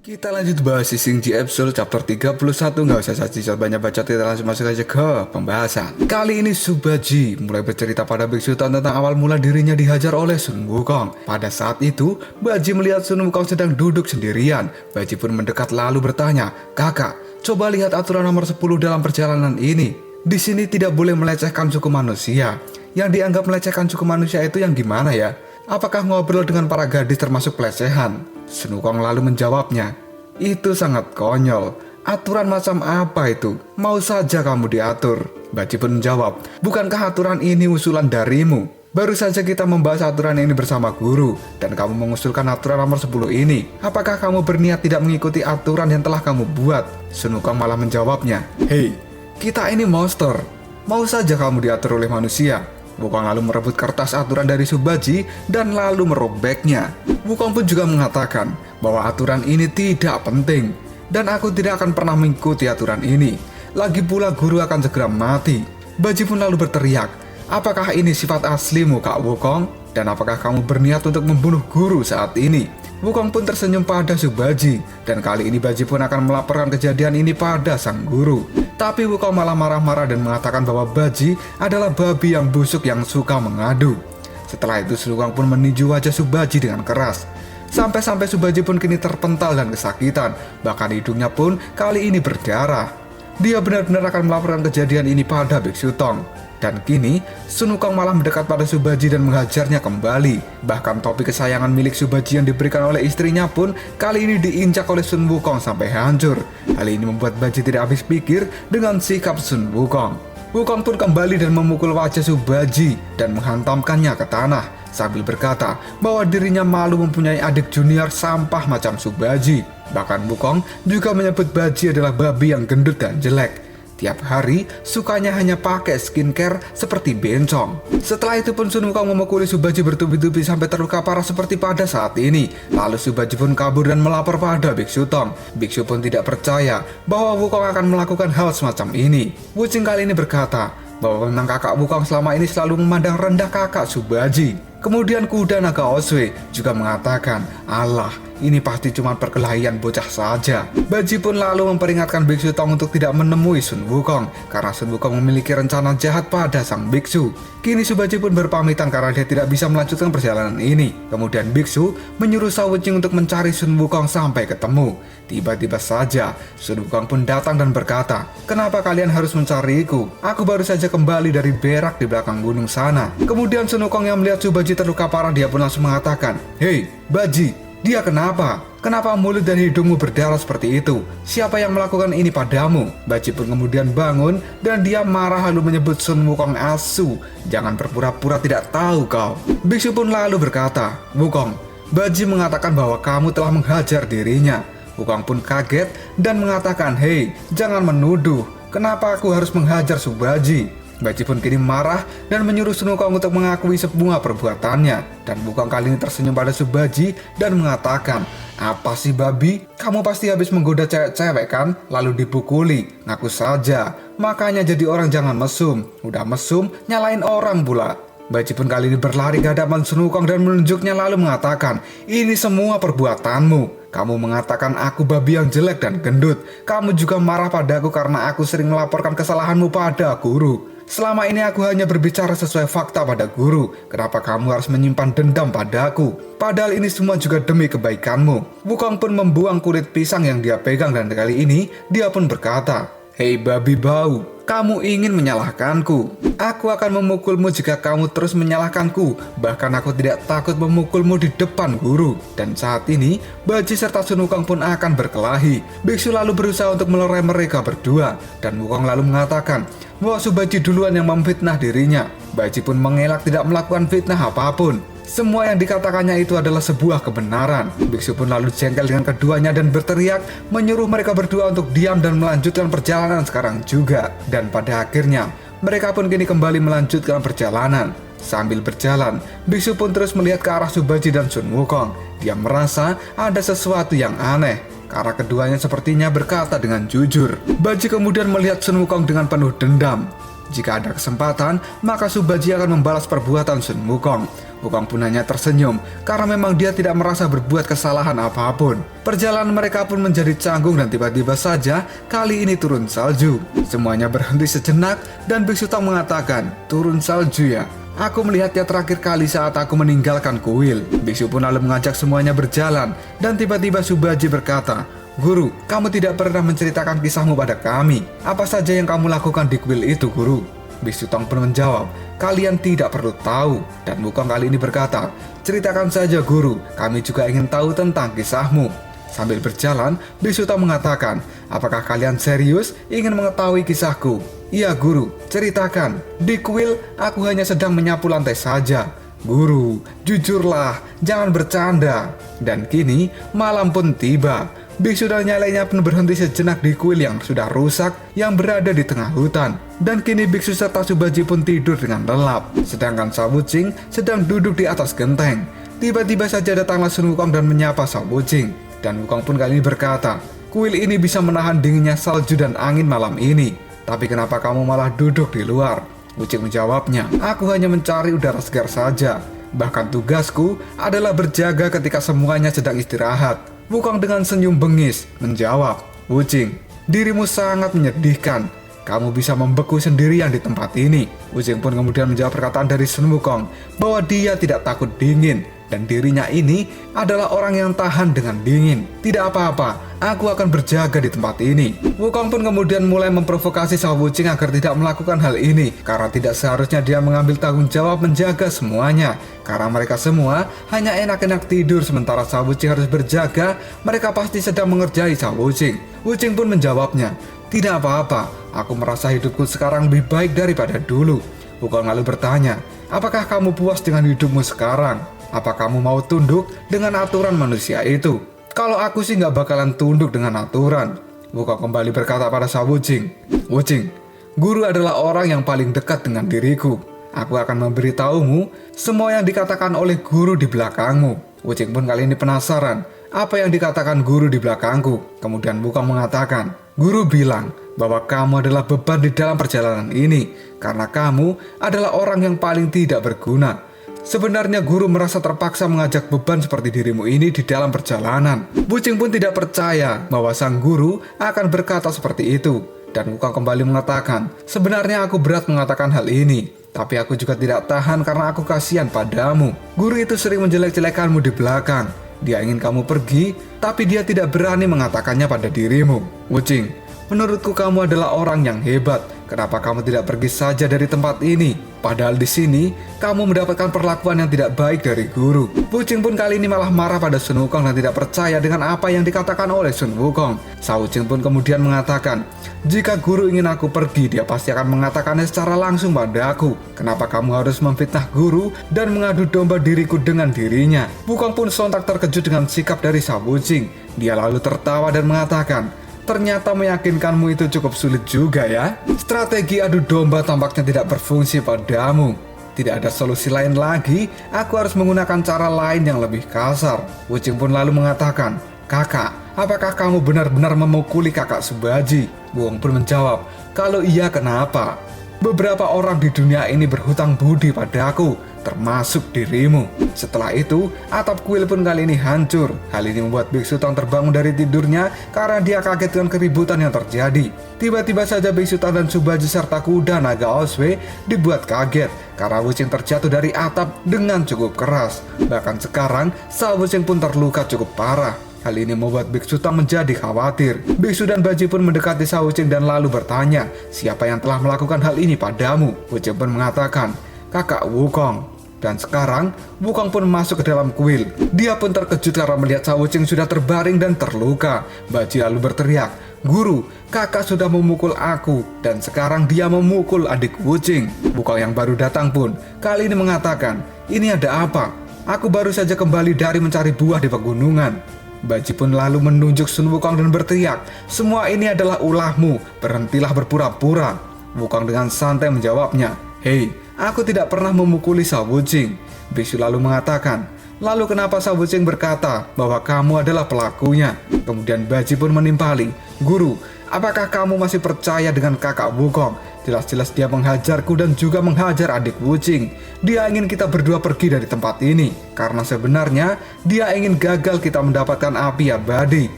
Kita lanjut bahas Sising Ji episode chapter 31. Nggak usah saja banyak bacot, kita langsung masuk aja ke pembahasan. Kali ini Subaji mulai bercerita pada Biksu Tan tentang awal mula dirinya dihajar oleh Sun Wukong. Pada saat itu, Baji melihat Sun Wukong sedang duduk sendirian. Baji pun mendekat lalu bertanya, "Kakak, coba lihat aturan nomor 10 dalam perjalanan ini. Di sini tidak boleh melecehkan suku manusia." Yang dianggap melecehkan suku manusia itu yang gimana ya? Apakah ngobrol dengan para gadis termasuk pelecehan? Sun Wukong lalu menjawabnya, "Itu sangat konyol. Aturan macam apa itu? Mau saja kamu diatur." Baji pun menjawab, "Bukankah aturan ini usulan darimu? Baru saja kita membahas aturan ini bersama guru, dan kamu mengusulkan aturan nomor 10 ini. Apakah kamu berniat tidak mengikuti aturan yang telah kamu buat?" Sun Wukong malah menjawabnya, "Hei, kita ini monster. Mau saja kamu diatur oleh manusia." Wukong lalu merebut kertas aturan dari Subaji dan lalu merobeknya. Wukong pun juga mengatakan bahwa aturan ini tidak penting dan aku tidak akan pernah mengikuti aturan ini. Lagi pula guru akan segera mati. Baji pun lalu berteriak, "Apakah ini sifat aslimu, Kak Wukong? Dan apakah kamu berniat untuk membunuh guru saat ini?" Wukong pun tersenyum pada Subaji, dan kali ini Baji pun akan melaporkan kejadian ini pada sang guru. Tapi Wukong malah marah-marah dan mengatakan bahwa Baji adalah babi yang busuk yang suka mengadu. Setelah itu Sun Wukong pun meninju wajah Subaji dengan keras. Sampai-sampai Subaji pun kini terpental dan kesakitan, bahkan hidungnya pun kali ini berdarah. Dia benar-benar akan melaporkan kejadian ini pada Biksu Tong. Dan kini, Sun Wukong malah mendekat pada Subaji dan menghajarnya kembali. Bahkan topi kesayangan milik Subaji yang diberikan oleh istrinya pun kali ini diinjak oleh Sun Wukong sampai hancur. Hal ini membuat Baji tidak habis pikir dengan sikap Sun Wukong. Wukong pun kembali dan memukul wajah Subaji dan menghantamkannya ke tanah sambil berkata bahwa dirinya malu mempunyai adik junior sampah macam Subaji. Bahkan Wukong juga menyebut Baji adalah babi yang gendut dan jelek. Tiap hari, sukanya hanya pakai skincare seperti bencong. Setelah itu pun Sun Wukong memukuli Subaji bertubi-tubi sampai terluka parah seperti pada saat ini. Lalu Subaji pun kabur dan melapor pada Biksu Tong. Biksu pun tidak percaya bahwa Wukong akan melakukan hal semacam ini. Wucing kali ini berkata bahwa memang kakak Wukong selama ini selalu memandang rendah kakak Subaji. Kemudian kuda naga Oswe juga mengatakan, "Allah, ini pasti cuma perkelahian bocah saja." Baji pun lalu memperingatkan Biksu Tong untuk tidak menemui Sun Wukong karena Sun Wukong memiliki rencana jahat pada sang biksu. Kini Subaji pun berpamitan karena dia tidak bisa melanjutkan perjalanan ini. Kemudian biksu menyuruh Shao Wucing untuk mencari Sun Wukong sampai ketemu. Tiba-tiba saja Sun Wukong pun datang dan berkata, "Kenapa kalian harus mencariku? Aku baru saja kembali dari berak di belakang gunung sana." Kemudian Sun Wukong yang melihat Subaji terluka parah, dia pun langsung mengatakan, "Hei, Baji, dia kenapa? Kenapa mulut dan hidungmu berdarah seperti itu? Siapa yang melakukan ini padamu?" Baji pun kemudian bangun dan dia marah lalu menyebut Sun Wukong asu. "Jangan berpura-pura tidak tahu kau." Biksu pun lalu berkata, "Wukong, Baji mengatakan bahwa kamu telah menghajar dirinya." Wukong pun kaget dan mengatakan, "Hei, jangan menuduh. Kenapa aku harus menghajar Subaji?" Baji pun kini marah dan menyuruh Sun Wukong untuk mengakui semua perbuatannya. Dan Wukong kali ini tersenyum pada Subaji dan mengatakan, "Apa sih babi? Kamu pasti habis menggoda cewek-cewek kan? Lalu dipukuli. Ngaku saja. Makanya jadi orang jangan mesum. Udah mesum, nyalain orang pula." Baji pun kali ini berlari ke hadapan Sun Wukong dan menunjuknya lalu mengatakan, "Ini semua perbuatanmu. Kamu mengatakan aku babi yang jelek dan gendut. Kamu juga marah padaku karena aku sering melaporkan kesalahanmu pada guru. Selama ini aku hanya berbicara sesuai fakta pada guru. Kenapa kamu harus menyimpan dendam padaku? Padahal ini semua juga demi kebaikanmu." Wukong pun membuang kulit pisang yang dia pegang dan kali ini dia pun berkata, "Hei babi bau, kamu ingin menyalahkanku? Aku akan memukulmu jika kamu terus menyalahkanku. Bahkan aku tidak takut memukulmu di depan guru." Dan saat ini, Baji serta Sun Wukong pun akan berkelahi. Biksu lalu berusaha untuk melerai mereka berdua. Dan Wukong lalu mengatakan bahwa Subaji duluan yang memfitnah dirinya. Baji pun mengelak tidak melakukan fitnah apapun. Semua yang dikatakannya itu adalah sebuah kebenaran. Biksu pun lalu jengkel dengan keduanya dan berteriak menyuruh mereka berdua untuk diam dan melanjutkan perjalanan sekarang juga. Dan pada akhirnya mereka pun kini kembali melanjutkan perjalanan. Sambil berjalan, Biksu pun terus melihat ke arah Subaji dan Sun Wukong. Dia merasa ada sesuatu yang aneh karena keduanya sepertinya berkata dengan jujur. Baji kemudian melihat Sun Wukong dengan penuh dendam. Jika ada kesempatan, maka Subaji akan membalas perbuatan Sun Wukong. Wukong pun hanya tersenyum karena memang dia tidak merasa berbuat kesalahan apapun. Perjalanan mereka pun menjadi canggung dan tiba-tiba saja kali ini turun salju. Semuanya berhenti sejenak dan Biksu Tang mengatakan, "Turun salju ya? Aku melihatnya terakhir kali saat aku meninggalkan kuil." Biksu pun lalu mengajak semuanya berjalan dan tiba-tiba Subaji berkata, "Guru, kamu tidak pernah menceritakan kisahmu pada kami. Apa saja yang kamu lakukan di kuil itu, Guru?" Biksu Tang pun menjawab, "Kalian tidak perlu tahu." Dan Wukong kali ini berkata, "Ceritakan saja, Guru, kami juga ingin tahu tentang kisahmu." Sambil berjalan, Biksu Tang mengatakan, "Apakah kalian serius ingin mengetahui kisahku?" "Iya, Guru, ceritakan. Di kuil, aku hanya sedang menyapu lantai saja." "Guru, jujurlah, jangan bercanda." Dan kini, malam pun tiba. Biksu dan yang lainnya pun berhenti sejenak di kuil yang sudah rusak yang berada di tengah hutan. Dan kini Biksu serta Subaji pun tidur dengan lelap, sedangkan Shao Wuqing sedang duduk di atas genteng. Tiba-tiba saja datanglah Sun Wukong dan menyapa Shao Wuqing. Dan Wukong pun kali ini berkata, "Kuil ini bisa menahan dinginnya salju dan angin malam ini. Tapi kenapa kamu malah duduk di luar?" Wuqing menjawabnya, "Aku hanya mencari udara segar saja. Bahkan tugasku adalah berjaga ketika semuanya sedang istirahat." Wukong dengan senyum bengis menjawab, "Wuqing, dirimu sangat menyedihkan. Kamu bisa membeku sendirian di tempat ini." Wuqing pun kemudian menjawab perkataan dari Sun Wukong bahwa dia tidak takut dingin dan dirinya ini adalah orang yang tahan dengan dingin. "Tidak apa-apa, aku akan berjaga di tempat ini." Wukong pun kemudian mulai memprovokasi Shao Wuqing agar tidak melakukan hal ini, karena tidak seharusnya dia mengambil tanggung jawab menjaga semuanya. Karena mereka semua hanya enak-enak tidur sementara Shao Wuqing harus berjaga, mereka pasti sedang mengerjai Shao Wuqing. Wuqing pun menjawabnya, "Tidak apa-apa, aku merasa hidupku sekarang lebih baik daripada dulu." Wukong lalu bertanya, "Apakah kamu puas dengan hidupmu sekarang? Apa kamu mau tunduk dengan aturan manusia itu?" "Kalau aku sih nggak bakalan tunduk dengan aturan." Wukong kembali berkata pada Shao Wuqing, "Wuqing, Guru adalah orang yang paling dekat dengan diriku. Aku akan memberitahumu semua yang dikatakan oleh guru di belakangmu." Wuqing pun kali ini penasaran, apa yang dikatakan guru di belakangku. Kemudian Wukong mengatakan, "Guru bilang bahwa kamu adalah beban di dalam perjalanan ini, karena kamu adalah orang yang paling tidak berguna. Sebenarnya guru merasa terpaksa mengajak beban seperti dirimu ini di dalam perjalanan." Wuqing pun tidak percaya bahwa sang guru akan berkata seperti itu. Dan Wukong kembali mengatakan, "Sebenarnya aku berat mengatakan hal ini, tapi aku juga tidak tahan karena aku kasihan padamu. Guru itu sering menjelek-jelekanmu di belakang. Dia ingin kamu pergi, tapi dia tidak berani mengatakannya pada dirimu. Wuqing, menurutku kamu adalah orang yang hebat. Kenapa kamu tidak pergi saja dari tempat ini? Padahal di sini kamu mendapatkan perlakuan yang tidak baik dari guru." Wuqing pun kali ini malah marah pada Sun Wukong dan tidak percaya dengan apa yang dikatakan oleh Sun Wukong. Shao Wuqing pun kemudian mengatakan, "Jika guru ingin aku pergi, dia pasti akan mengatakannya secara langsung pada aku. Kenapa kamu harus memfitnah guru dan mengadu domba diriku dengan dirinya?" Wukong pun sontak terkejut dengan sikap dari Shao Wuqing. Dia lalu tertawa dan mengatakan, "Ternyata meyakinkanmu itu cukup sulit juga ya. Strategi adu domba tampaknya tidak berfungsi padamu. Tidak ada solusi lain lagi, aku harus menggunakan cara lain yang lebih kasar." Wuqing pun lalu mengatakan, "Kakak, apakah kamu benar-benar memukuli kakak Subaji?" Wukong pun menjawab, "Kalau iya kenapa? Beberapa orang di dunia ini berhutang budi padaku, termasuk dirimu." Setelah itu, atap kuil pun kali ini hancur. Hal ini membuat Biksu Tang terbangun dari tidurnya karena dia kaget dengan keributan yang terjadi. Tiba-tiba saja Biksu Tang dan Subaji serta kuda naga Oswe dibuat kaget karena Wuqing terjatuh dari atap dengan cukup keras. Bahkan sekarang, Shao Wuqing pun terluka cukup parah. Hal ini membuat Biksu Tang menjadi khawatir. Biksu dan Baji pun mendekati Shao Wuqing dan lalu bertanya, "Siapa yang telah melakukan hal ini padamu?" Wuqing pun mengatakan, "Kakak Wukong." Dan sekarang, Wukong pun masuk ke dalam kuil. Dia pun terkejut karena melihat Shao Wuqing sudah terbaring dan terluka. Baji lalu berteriak, "Guru, kakak sudah memukul aku, dan sekarang dia memukul adik Wuqing." Wukong yang baru datang pun kali ini mengatakan, "Ini ada apa? Aku baru saja kembali dari mencari buah di pegunungan." Baji pun lalu menunjuk Sun Wukong dan berteriak, "Semua ini adalah ulahmu, berhentilah berpura-pura." Wukong dengan santai menjawabnya, "Hei, aku tidak pernah memukuli Shao Wuqing." Biksu lalu mengatakan, "Lalu kenapa Shao Wuqing berkata bahwa kamu adalah pelakunya?" Kemudian Baji pun menimpali, "Guru, apakah kamu masih percaya dengan kakak Wukong? Jelas-jelas dia menghajarku dan juga menghajar adik Wuching. Dia ingin kita berdua pergi dari tempat ini, karena sebenarnya dia ingin gagal kita mendapatkan api abadi.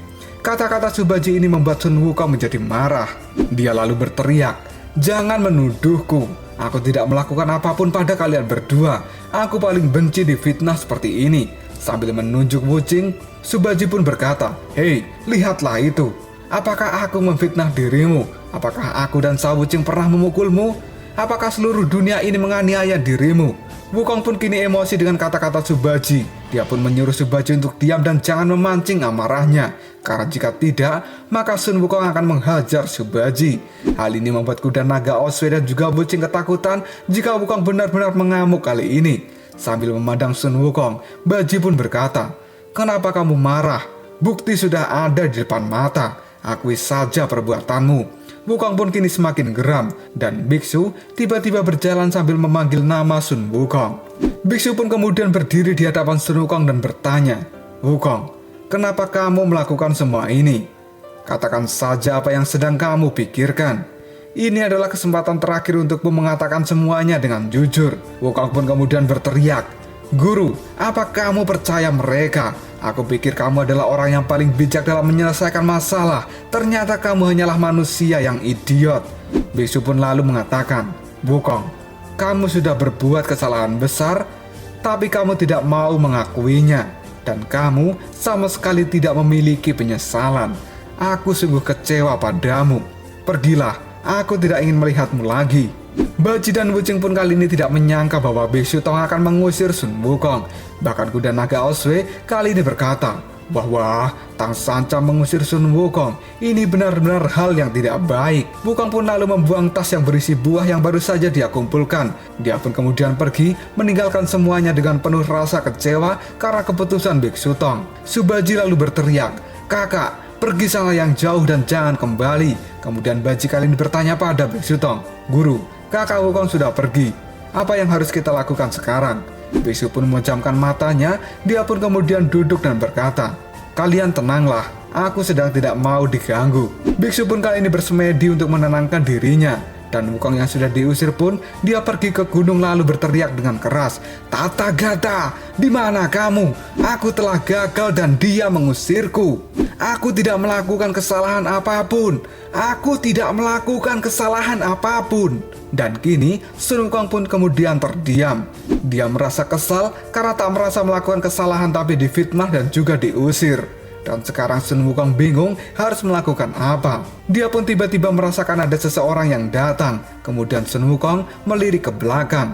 Kata-kata Subaji ini membuat Sun Wukong menjadi marah. Dia lalu berteriak, "Jangan menuduhku. Aku tidak melakukan apapun pada kalian berdua. Aku paling benci difitnah seperti ini." Sambil menunjuk Wuching, Subaji pun berkata, "Hei, lihatlah itu. Apakah aku memfitnah dirimu? Apakah aku dan Shao Wuching pernah memukulmu? Apakah seluruh dunia ini menganiaya dirimu?" Wukong pun kini emosi dengan kata-kata Subaji. Dia pun menyuruh Subaji untuk diam dan jangan memancing amarahnya. Karena jika tidak, maka Sun Wukong akan menghajar Subaji. Hal ini membuat kuda naga Osway dan juga Wuching ketakutan jika Wukong benar-benar mengamuk kali ini. Sambil memandang Sun Wukong, Baji pun berkata, "Kenapa kamu marah? Bukti sudah ada di depan mata. Akui saja perbuatanmu." Wukong pun kini semakin geram, dan biksu tiba-tiba berjalan sambil memanggil nama Sun Wukong. Biksu pun kemudian berdiri di hadapan Sun Wukong dan bertanya, "Wukong, kenapa kamu melakukan semua ini? Katakan saja apa yang sedang kamu pikirkan. Ini adalah kesempatan terakhir untukmu mengatakan semuanya dengan jujur." Wukong pun kemudian berteriak, "Guru, apa kamu percaya mereka? Aku pikir kamu adalah orang yang paling bijak dalam menyelesaikan masalah. Ternyata kamu hanyalah manusia yang idiot." Biksu pun lalu mengatakan, "Wukong, kamu sudah berbuat kesalahan besar, tapi kamu tidak mau mengakuinya. Dan kamu sama sekali tidak memiliki penyesalan. Aku sungguh kecewa padamu. Pergilah, aku tidak ingin melihatmu lagi." Baji dan Wuching pun kali ini tidak menyangka bahwa Biksu Tong akan mengusir Sun Wukong. Bahkan kuda naga Osway kali ini berkata bahwa Tang Sanca mengusir Sun Wukong. Ini benar-benar hal yang tidak baik. Wukong pun lalu membuang tas yang berisi buah yang baru saja dia kumpulkan. Dia pun kemudian pergi meninggalkan semuanya dengan penuh rasa kecewa karena keputusan Biksu Tong. Subaji lalu berteriak, "Kakak, pergi sana yang jauh dan jangan kembali." Kemudian Baji kali ini bertanya pada Biksu Tong, "Guru, kakak Wukong sudah pergi. Apa yang harus kita lakukan sekarang?" Biksu pun memejamkan matanya. Dia pun kemudian duduk dan berkata, "Kalian tenanglah, aku sedang tidak mau diganggu." Biksu pun kali ini bersemedi untuk menenangkan dirinya. Dan Wukong yang sudah diusir pun, dia pergi ke gunung lalu berteriak dengan keras, "Tathagata, di mana kamu? Aku telah gagal dan dia mengusirku. Aku tidak melakukan kesalahan apapun. Aku tidak melakukan kesalahan apapun." Dan kini Sun Wukong pun kemudian terdiam. Dia merasa kesal karena tak merasa melakukan kesalahan tapi difitnah dan juga diusir. Dan sekarang Sun Wukong bingung harus melakukan apa. Dia pun tiba-tiba merasakan ada seseorang yang datang. Kemudian Sun Wukong melirik ke belakang.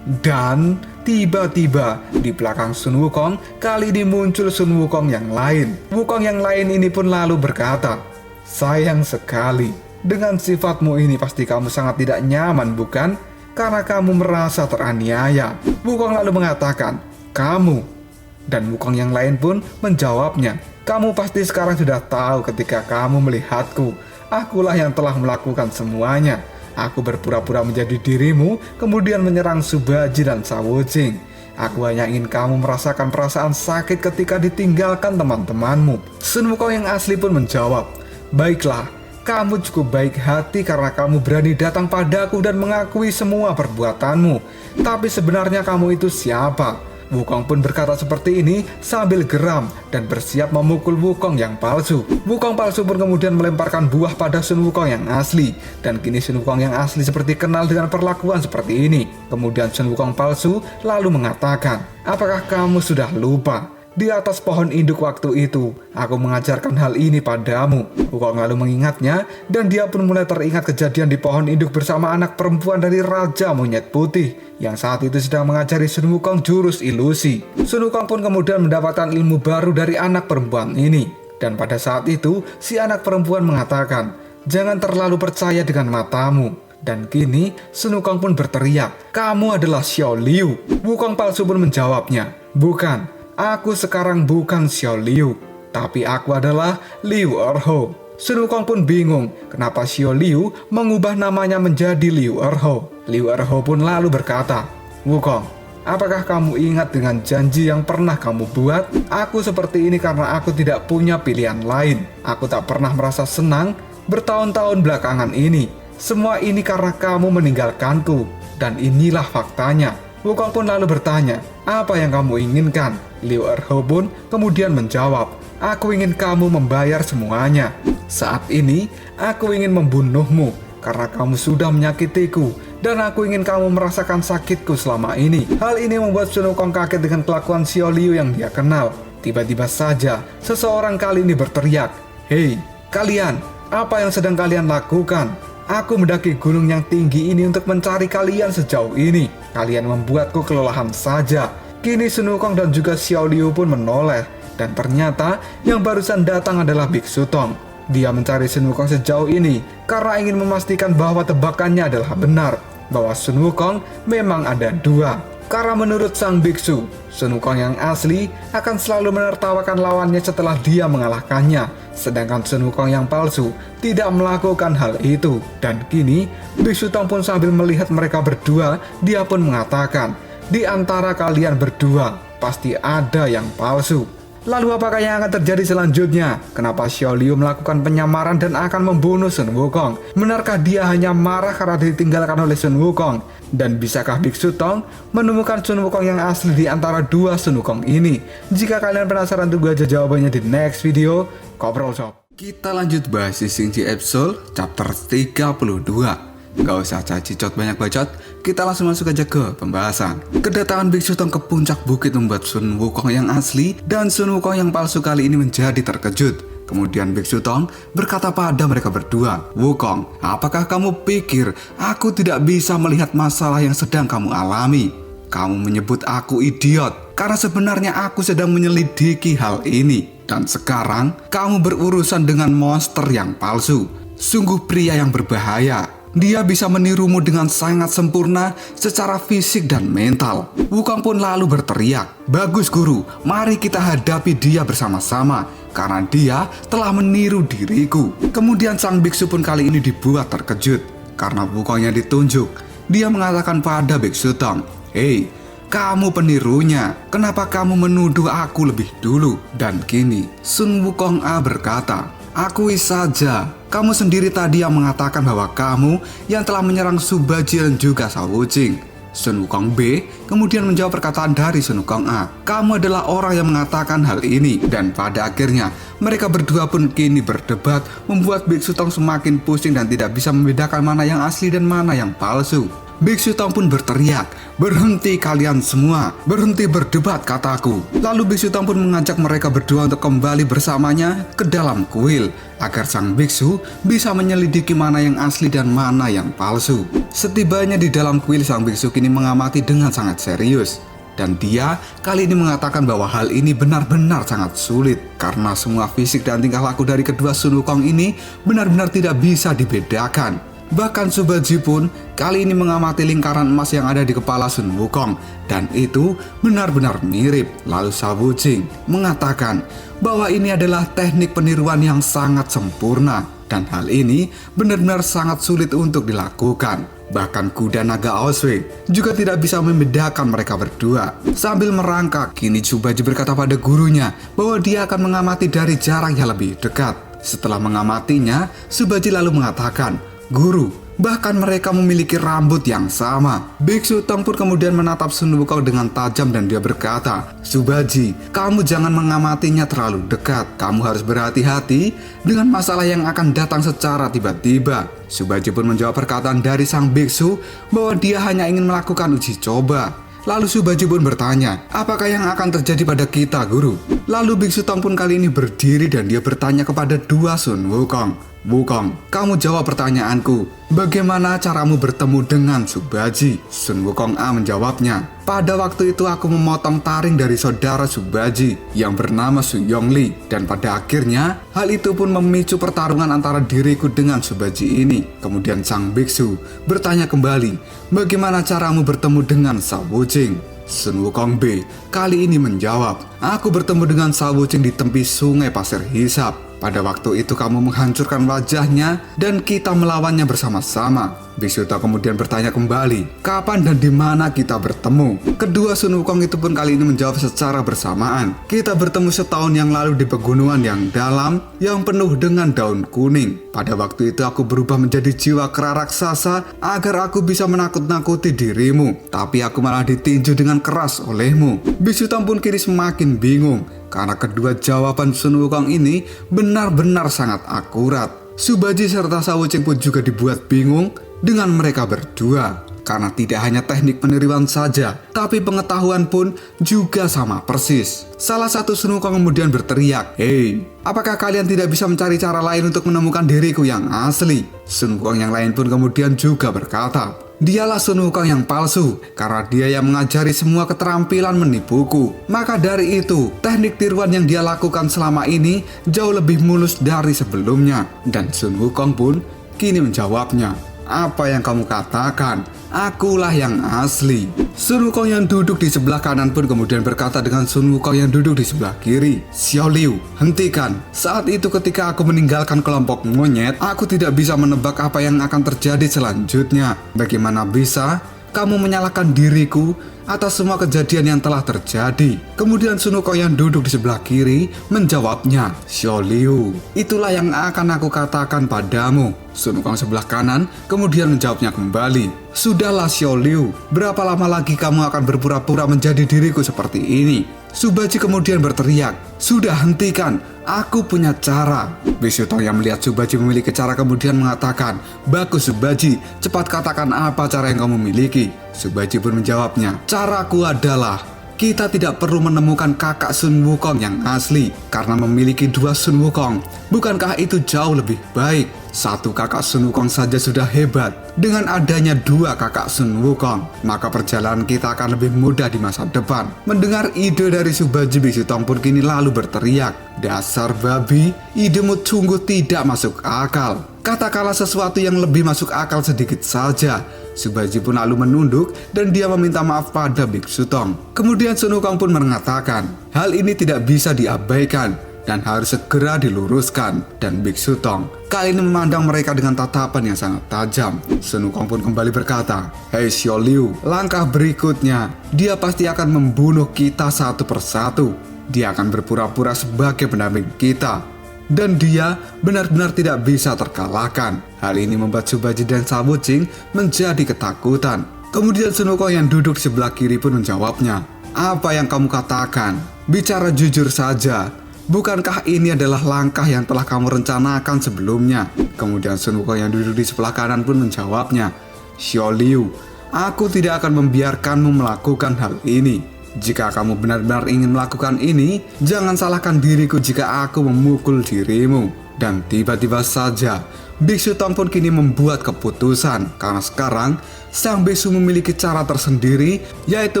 Dan tiba-tiba di belakang Sun Wukong kali ini muncul Sun Wukong yang lain. Wukong yang lain ini pun lalu berkata, "Sayang sekali, dengan sifatmu ini pasti kamu sangat tidak nyaman, bukan? Karena kamu merasa teraniaya." Wukong lalu mengatakan, "Kamu." Dan Wukong yang lain pun menjawabnya, "Kamu pasti sekarang sudah tahu ketika kamu melihatku. Akulah yang telah melakukan semuanya. Aku berpura-pura menjadi dirimu, kemudian menyerang Subaji dan Shao Wuching. Aku hanya ingin kamu merasakan perasaan sakit ketika ditinggalkan teman-temanmu." Sun Wukong yang asli pun menjawab, "Baiklah, kamu cukup baik hati karena kamu berani datang padaku dan mengakui semua perbuatanmu. Tapi sebenarnya kamu itu siapa?" Wukong pun berkata seperti ini sambil geram dan bersiap memukul Wukong yang palsu. Wukong palsu pun kemudian melemparkan buah pada Sun Wukong yang asli. Dan kini Sun Wukong yang asli seperti kenal dengan perlakuan seperti ini. Kemudian Sun Wukong palsu lalu mengatakan, "Apakah kamu sudah lupa? Di atas pohon induk waktu itu, aku mengajarkan hal ini padamu." Wukong lalu mengingatnya, dan dia pun mulai teringat kejadian di pohon induk bersama anak perempuan dari Raja Monyet Putih, yang saat itu sedang mengajari Sun Wukong jurus ilusi. Sun Wukong pun kemudian mendapatkan ilmu baru dari anak perempuan ini. Dan pada saat itu, si anak perempuan mengatakan, "Jangan terlalu percaya dengan matamu." Dan kini, Sun Wukong pun berteriak, "Kamu adalah Xiao Liu." Wukong palsu pun menjawabnya, "Bukan. Aku sekarang bukan Xiao Liu, tapi aku adalah Liu Erho." Sun Wukong pun bingung kenapa Xiao Liu mengubah namanya menjadi Liu Erho. Liu Erho pun lalu berkata, "Wukong, apakah kamu ingat dengan janji yang pernah kamu buat? Aku seperti ini karena aku tidak punya pilihan lain. Aku tak pernah merasa senang bertahun-tahun belakangan ini. Semua ini karena kamu meninggalkanku, dan inilah faktanya. Wukong pun lalu bertanya, apa yang kamu inginkan? Liu Erho pun kemudian menjawab, aku ingin kamu membayar semuanya. Saat ini, aku ingin membunuhmu, karena kamu sudah menyakitiku, dan aku ingin kamu merasakan sakitku selama ini. Hal ini membuat Sun Wukong kaget dengan kelakuan Xiao Liu yang dia kenal. Tiba-tiba saja, seseorang kali ini berteriak, hei, kalian, apa yang sedang kalian lakukan? Aku mendaki gunung yang tinggi ini untuk mencari kalian sejauh ini. Kalian membuatku kelelahan saja. Kini Sun Wukong dan juga Xiao Liu pun menoleh. Dan ternyata yang barusan datang adalah Biksu Tong. Dia mencari Sun Wukong sejauh ini karena ingin memastikan bahwa tebakannya adalah benar. Bahwa Sun Wukong memang ada dua. Karena menurut sang biksu, Sun Wukong yang asli akan selalu menertawakan lawannya setelah dia mengalahkannya. Sedangkan Sun Wukong yang palsu tidak melakukan hal itu. Dan kini, Biksu Tong pun sambil melihat mereka berdua, dia pun mengatakan, di antara kalian berdua, pasti ada yang palsu. Lalu apakah yang akan terjadi selanjutnya? Kenapa Xiao Liu melakukan penyamaran dan akan membunuh Sun Wukong? Benarkah dia hanya marah karena ditinggalkan oleh Sun Wukong? Dan bisakah Biksu Tong menemukan Sun Wukong yang asli di antara dua Sun Wukong ini? Jika kalian penasaran, tunggu aja jawabannya di next video. Koprol Shop. Kita lanjut bahas Xingji episode chapter 32. Gak usah cacicot banyak bacot, kita langsung masuk aja ke pembahasan. Kedatangan Biksu Tong ke puncak bukit membuat Sun Wukong yang asli dan Sun Wukong yang palsu kali ini menjadi terkejut. Kemudian Biksu Tong berkata pada mereka berdua, Wukong, apakah kamu pikir aku tidak bisa melihat masalah yang sedang kamu alami? Kamu menyebut aku idiot karena sebenarnya aku sedang menyelidiki hal ini. Dan sekarang kamu berurusan dengan monster yang palsu. Sungguh pria yang berbahaya. Dia bisa menirumu dengan sangat sempurna secara fisik dan mental. Wukong pun lalu berteriak, bagus guru, mari kita hadapi dia bersama-sama. Karena dia telah meniru diriku. Kemudian sang biksu pun kali ini dibuat terkejut. Karena Wukong yang ditunjuk, dia mengatakan pada Biksu Tong, hei, kamu penirunya, kenapa kamu menuduh aku lebih dulu? Dan kini Sun Wukong A berkata, akui saja, kamu sendiri tadi yang mengatakan bahwa kamu yang telah menyerang Subaji dan juga Shao Wuqing. Sun Wukong B kemudian menjawab perkataan dari Sun Wukong A. Kamu adalah orang yang mengatakan hal ini. Dan pada akhirnya mereka berdua pun kini berdebat, membuat Biksu Tong semakin pusing dan tidak bisa membedakan mana yang asli dan mana yang palsu. Biksu Tong pun berteriak, berhenti kalian semua, berhenti berdebat kataku. Lalu Biksu Tong pun mengajak mereka berdua untuk kembali bersamanya ke dalam kuil, agar sang biksu bisa menyelidiki mana yang asli dan mana yang palsu. Setibanya di dalam kuil, sang biksu kini mengamati dengan sangat serius. Dan dia kali ini mengatakan bahwa hal ini benar-benar sangat sulit, karena semua fisik dan tingkah laku dari kedua Sun Wukong ini benar-benar tidak bisa dibedakan. Bahkan Subaji pun kali ini mengamati lingkaran emas yang ada di kepala Sun Wukong, dan itu benar-benar mirip. Lalu Shao Wuqing mengatakan bahwa ini adalah teknik peniruan yang sangat sempurna, dan hal ini benar-benar sangat sulit untuk dilakukan. Bahkan kuda naga Oswe juga tidak bisa membedakan mereka berdua. Sambil merangkak, kini Subaji berkata pada gurunya bahwa dia akan mengamati dari jarak yang lebih dekat. Setelah mengamatinya, Subaji lalu mengatakan, Guru, bahkan mereka memiliki rambut yang sama. Biksu Tong pun kemudian menatap Sun Wukong dengan tajam dan dia berkata, Subaji, kamu jangan mengamatinya terlalu dekat. Kamu harus berhati-hati dengan masalah yang akan datang secara tiba-tiba. Subaji pun menjawab perkataan dari sang biksu bahwa dia hanya ingin melakukan uji coba. Lalu Subaji pun bertanya, apakah yang akan terjadi pada kita, Guru? Lalu Biksu Tong pun kali ini berdiri dan dia bertanya kepada dua Sun Wukong. Wukong, kamu jawab pertanyaanku. Bagaimana caramu bertemu dengan Subaji? Sun Wukong A menjawabnya. Pada waktu itu aku memotong taring dari saudara Subaji yang bernama Su Yongli. Dan pada akhirnya hal itu pun memicu pertarungan antara diriku dengan Subaji ini. Kemudian sang biksu bertanya kembali, bagaimana caramu bertemu dengan Shao Wuqing? Sun Wukong B kali ini menjawab, Aku bertemu dengan Sawuching di tepi sungai pasir hisap. Pada waktu itu kamu menghancurkan wajahnya dan kita melawannya bersama-sama. Bisuta kemudian bertanya kembali, kapan dan di mana kita bertemu? Kedua Sun Wukong itu pun kali ini menjawab secara bersamaan. Kita bertemu setahun yang lalu di pegunungan yang dalam yang penuh dengan daun kuning. Pada waktu itu aku berubah menjadi jiwa kera raksasa agar aku bisa menakut-nakuti dirimu. Tapi aku malah ditinju dengan keras olehmu. Bisuta pun kini semakin bingung karena kedua jawaban Sun Wukong ini benar-benar sangat akurat. Subaji serta Sawuching pun juga dibuat bingung dengan mereka berdua. Karena tidak hanya teknik penerimaan saja, tapi pengetahuan pun juga sama persis. Salah satu Sun Wukong kemudian berteriak, "Hei, apakah kalian tidak bisa mencari cara lain untuk menemukan diriku yang asli?" Sun Wukong yang lain pun kemudian juga berkata, "Dialah Sun Wukong yang palsu, karena dia yang mengajari semua keterampilan menipuku. Maka dari itu, teknik tiruan yang dia lakukan selama ini jauh lebih mulus dari sebelumnya." Dan Sun Wukong pun kini menjawabnya, "Apa yang kamu katakan? Akulah yang asli." Sun Wukong yang duduk di sebelah kanan pun kemudian berkata dengan Sun Wukong yang duduk di sebelah kiri, "Xiao Liu, hentikan. Saat itu ketika aku meninggalkan kelompok monyet, aku tidak bisa menebak apa yang akan terjadi selanjutnya. Bagaimana bisa kamu menyalahkan diriku atas semua kejadian yang telah terjadi?" Kemudian Sun Wukong yang duduk di sebelah kiri menjawabnya, "Xiao Liu, itulah yang akan aku katakan padamu." Sun Wukong sebelah kanan kemudian menjawabnya kembali, "Sudahlah Xiao Liu, berapa lama lagi kamu akan berpura-pura menjadi diriku seperti ini?" Subaji kemudian berteriak, "Sudah, hentikan, aku punya cara." Bisuta yang melihat Subaji memiliki cara kemudian mengatakan, "Bagus Subaji, cepat katakan apa cara yang kamu miliki." Subaji pun menjawabnya, "Caraku adalah kita tidak perlu menemukan kakak Sun Wukong yang asli karena memiliki dua Sun Wukong. Bukankah itu jauh lebih baik? Satu kakak Sun Wukong saja sudah hebat. Dengan adanya dua kakak Sun Wukong, maka perjalanan kita akan lebih mudah di masa depan." Mendengar ide dari Subaji, Bisutong pun kini lalu berteriak, "Dasar babi, idemu sungguh tidak masuk akal. Katakanlah sesuatu yang lebih masuk akal sedikit saja." Subaji pun lalu menunduk dan dia meminta maaf pada Biksu Tong. Kemudian Sun Wukong pun mengatakan, hal ini tidak bisa diabaikan dan harus segera diluruskan. Dan Biksu Tong kali ini memandang mereka dengan tatapan yang sangat tajam. Sun Wukong pun kembali berkata, "Hei Xiao Liu, langkah berikutnya dia pasti akan membunuh kita satu persatu. Dia akan berpura-pura sebagai pendamping kita. Dan dia benar-benar tidak bisa terkalahkan." Hal ini membuat Subaji dan Sawuching menjadi ketakutan. Kemudian Sun Wukong yang duduk di sebelah kiri pun menjawabnya, "Apa yang kamu katakan? Bicara jujur saja. Bukankah ini adalah langkah yang telah kamu rencanakan sebelumnya?" Kemudian Sun Wukong yang duduk di sebelah kanan pun menjawabnya, "Xiao Liu, aku tidak akan membiarkanmu melakukan hal ini. Jika kamu benar-benar ingin melakukan ini, jangan salahkan diriku jika aku memukul dirimu." Dan tiba-tiba saja, Biksu Tong pun kini membuat keputusan. Karena sekarang, sang biksu memiliki cara tersendiri, yaitu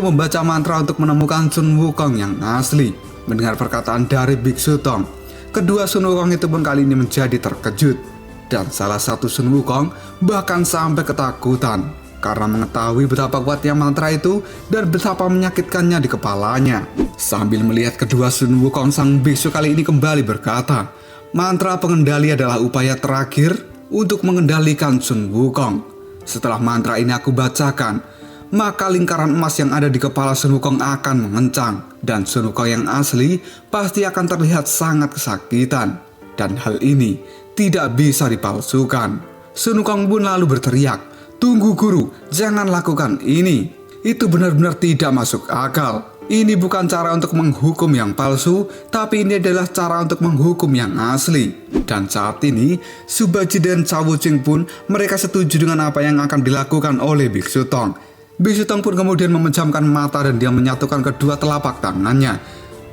membaca mantra untuk menemukan Sun Wukong yang asli. Mendengar perkataan dari Biksu Tong, kedua Sun Wukong itu pun kali ini menjadi terkejut. Dan salah satu Sun Wukong bahkan sampai ketakutan karena mengetahui betapa kuatnya mantra itu dan betapa menyakitkannya di kepalanya. Sambil melihat kedua Sun Wukong, sang biksu kali ini kembali berkata, "Mantra pengendali adalah upaya terakhir untuk mengendalikan Sun Wukong. Setelah mantra ini aku bacakan, maka lingkaran emas yang ada di kepala Sun Wukong akan mengencang. Dan Sun Wukong yang asli pasti akan terlihat sangat kesakitan. Dan hal ini tidak bisa dipalsukan." Sun Wukong pun lalu berteriak, "Tunggu guru, jangan lakukan ini. Itu benar-benar tidak masuk akal. Ini bukan cara untuk menghukum yang palsu, tapi ini adalah cara untuk menghukum yang asli." Dan saat ini, Subaji dan Sawuching pun mereka setuju dengan apa yang akan dilakukan oleh Biksu Tong. Biksu Tong pun kemudian memejamkan mata dan dia menyatukan kedua telapak tangannya.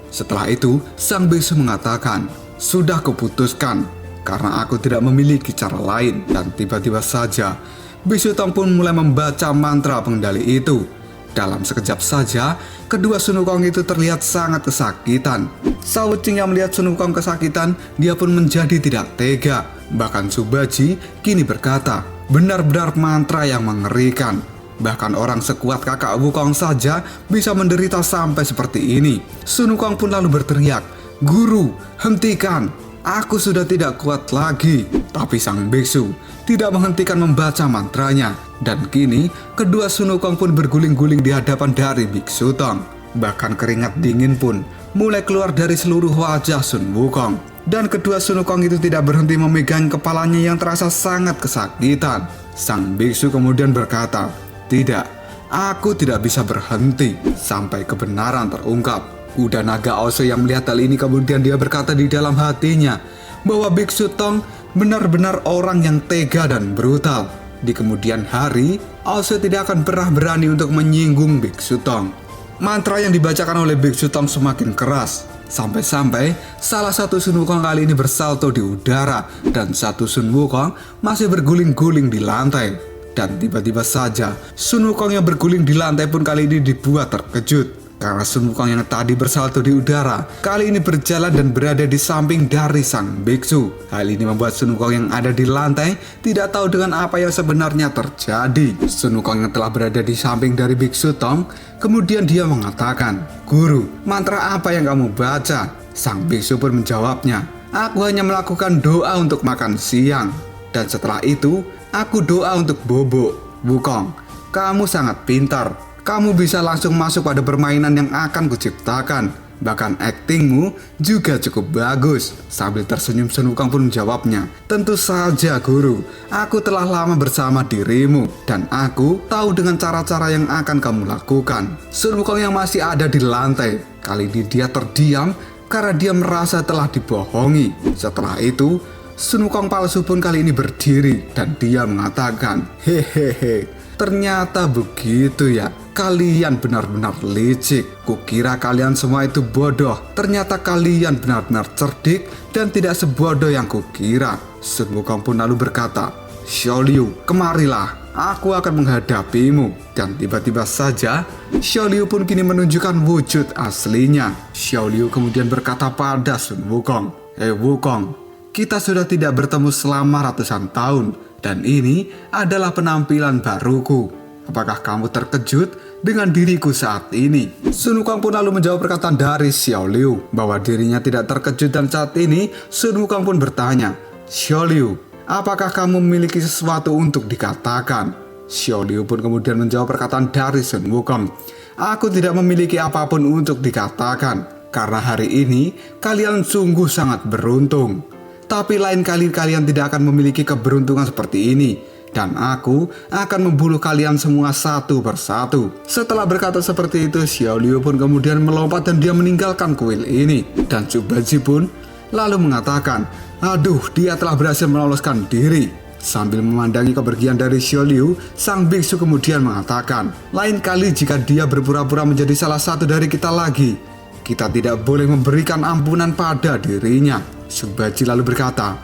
Setelah itu, sang biksu mengatakan, "Sudah kuputuskan, karena aku tidak memiliki cara lain." Dan tiba-tiba saja, Biksu Tong pun mulai membaca mantra pengendali itu. Dalam sekejap saja, kedua Sun Wukong itu terlihat sangat kesakitan. Sawuching yang melihat Sun Wukong kesakitan, dia pun menjadi tidak tega. Bahkan Subaji kini berkata, "Benar-benar mantra yang mengerikan." Bahkan orang sekuat kakak Wukong saja bisa menderita sampai seperti ini. Sun Wukong pun lalu berteriak, "Guru, hentikan! Aku sudah tidak kuat lagi." Tapi sang biksu tidak menghentikan membaca mantranya. Dan kini kedua Sun Wukong pun berguling-guling di hadapan dari Biksu Tong. Bahkan keringat dingin pun mulai keluar dari seluruh wajah Sun Wukong. Dan kedua Sun Wukong itu tidak berhenti memegang kepalanya yang terasa sangat kesakitan. Sang biksu kemudian berkata, "Tidak, aku tidak bisa berhenti sampai kebenaran terungkap." Kuda naga Ose yang melihat hal ini kemudian dia berkata di dalam hatinya bahwa Biksu Tong benar-benar orang yang tega dan brutal. Di kemudian hari, Ose tidak akan pernah berani untuk menyinggung Biksu Tong. Mantra yang dibacakan oleh Biksu Tong semakin keras. Sampai-sampai salah satu Sun Wukong kali ini bersalto di udara dan satu Sun Wukong masih berguling-guling di lantai. Dan tiba-tiba saja Sun Wukong yang berguling di lantai pun kali ini dibuat terkejut. Karena Sun Wukong yang tadi bersalto di udara kali ini berjalan dan berada di samping dari sang biksu. Hal ini membuat Sun Wukong yang ada di lantai tidak tahu dengan apa yang sebenarnya terjadi. Sun Wukong yang telah berada di samping dari Biksu Tong kemudian dia mengatakan, "Guru, mantra apa yang kamu baca?" Sang biksu pun menjawabnya, "Aku hanya melakukan doa untuk makan siang. Dan setelah itu aku doa untuk bobo." "Wukong, kamu sangat pintar. Kamu bisa langsung masuk pada permainan yang akan kuciptakan. Bahkan aktingmu juga cukup bagus." Sambil tersenyum Sun Wukong pun menjawabnya, "Tentu saja guru, aku telah lama bersama dirimu dan aku tahu dengan cara-cara yang akan kamu lakukan." Sun Wukong yang masih ada di lantai kali ini dia terdiam karena dia merasa telah dibohongi. Setelah itu Sun Wukong palsu pun kali ini berdiri dan dia mengatakan, "Hehehe, ternyata begitu ya. Kalian benar-benar licik. Kukira kalian semua itu bodoh. Ternyata kalian benar-benar cerdik dan tidak sebodoh yang kukira." Sun Wukong pun lalu berkata, "Xiao Liu, kemarilah. Aku akan menghadapimu." Dan tiba-tiba saja Xiao Liu pun kini menunjukkan wujud aslinya. Xiao Liu kemudian berkata pada Sun Wukong, Wukong, kita sudah tidak bertemu selama ratusan tahun. Dan ini adalah penampilan baruku. Apakah kamu terkejut dengan diriku saat ini?" Sun Wukong pun lalu menjawab perkataan dari Xiao Liu bahwa dirinya tidak terkejut. Dan saat ini Sun Wukong pun bertanya, "Xiao Liu, apakah kamu memiliki sesuatu untuk dikatakan?" Xiao Liu pun kemudian menjawab perkataan dari Sun Wukong, "Aku tidak memiliki apapun untuk dikatakan. Karena hari ini kalian sungguh sangat beruntung. Tapi lain kali kalian tidak akan memiliki keberuntungan seperti ini. Dan aku akan membunuh kalian semua satu persatu." Setelah berkata seperti itu, Xiao Liu pun kemudian melompat dan dia meninggalkan kuil ini. Dan Subaji pun lalu mengatakan, "Aduh, dia telah berhasil meloloskan diri." Sambil memandangi kepergian dari Xiao Liu, sang biksu kemudian mengatakan, "Lain kali jika dia berpura-pura menjadi salah satu dari kita lagi, kita tidak boleh memberikan ampunan pada dirinya." Subaji lalu berkata,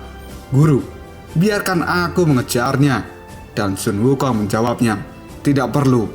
"Guru, biarkan aku mengejarnya." Dan Sun Wukong menjawabnya, "Tidak perlu.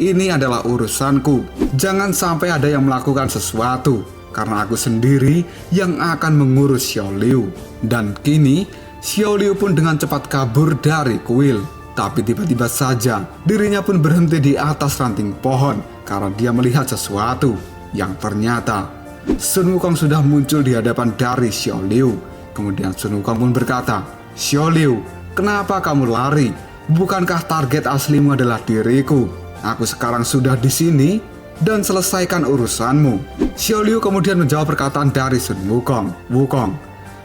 Ini adalah urusanku. Jangan sampai ada yang melakukan sesuatu, karena aku sendiri yang akan mengurus Xiao Liu." Dan kini Xiao Liu pun dengan cepat kabur dari kuil. Tapi tiba-tiba saja dirinya pun berhenti di atas ranting pohon karena dia melihat sesuatu yang ternyata Sun Wukong sudah muncul di hadapan dari Xiao Liu. Kemudian Sun Wukong pun berkata, "Xiao Liu, kenapa kamu lari? Bukankah target aslimu adalah diriku? Aku sekarang sudah di sini dan selesaikan urusanmu." Xiao Liu kemudian menjawab perkataan dari Sun Wukong, "Wukong,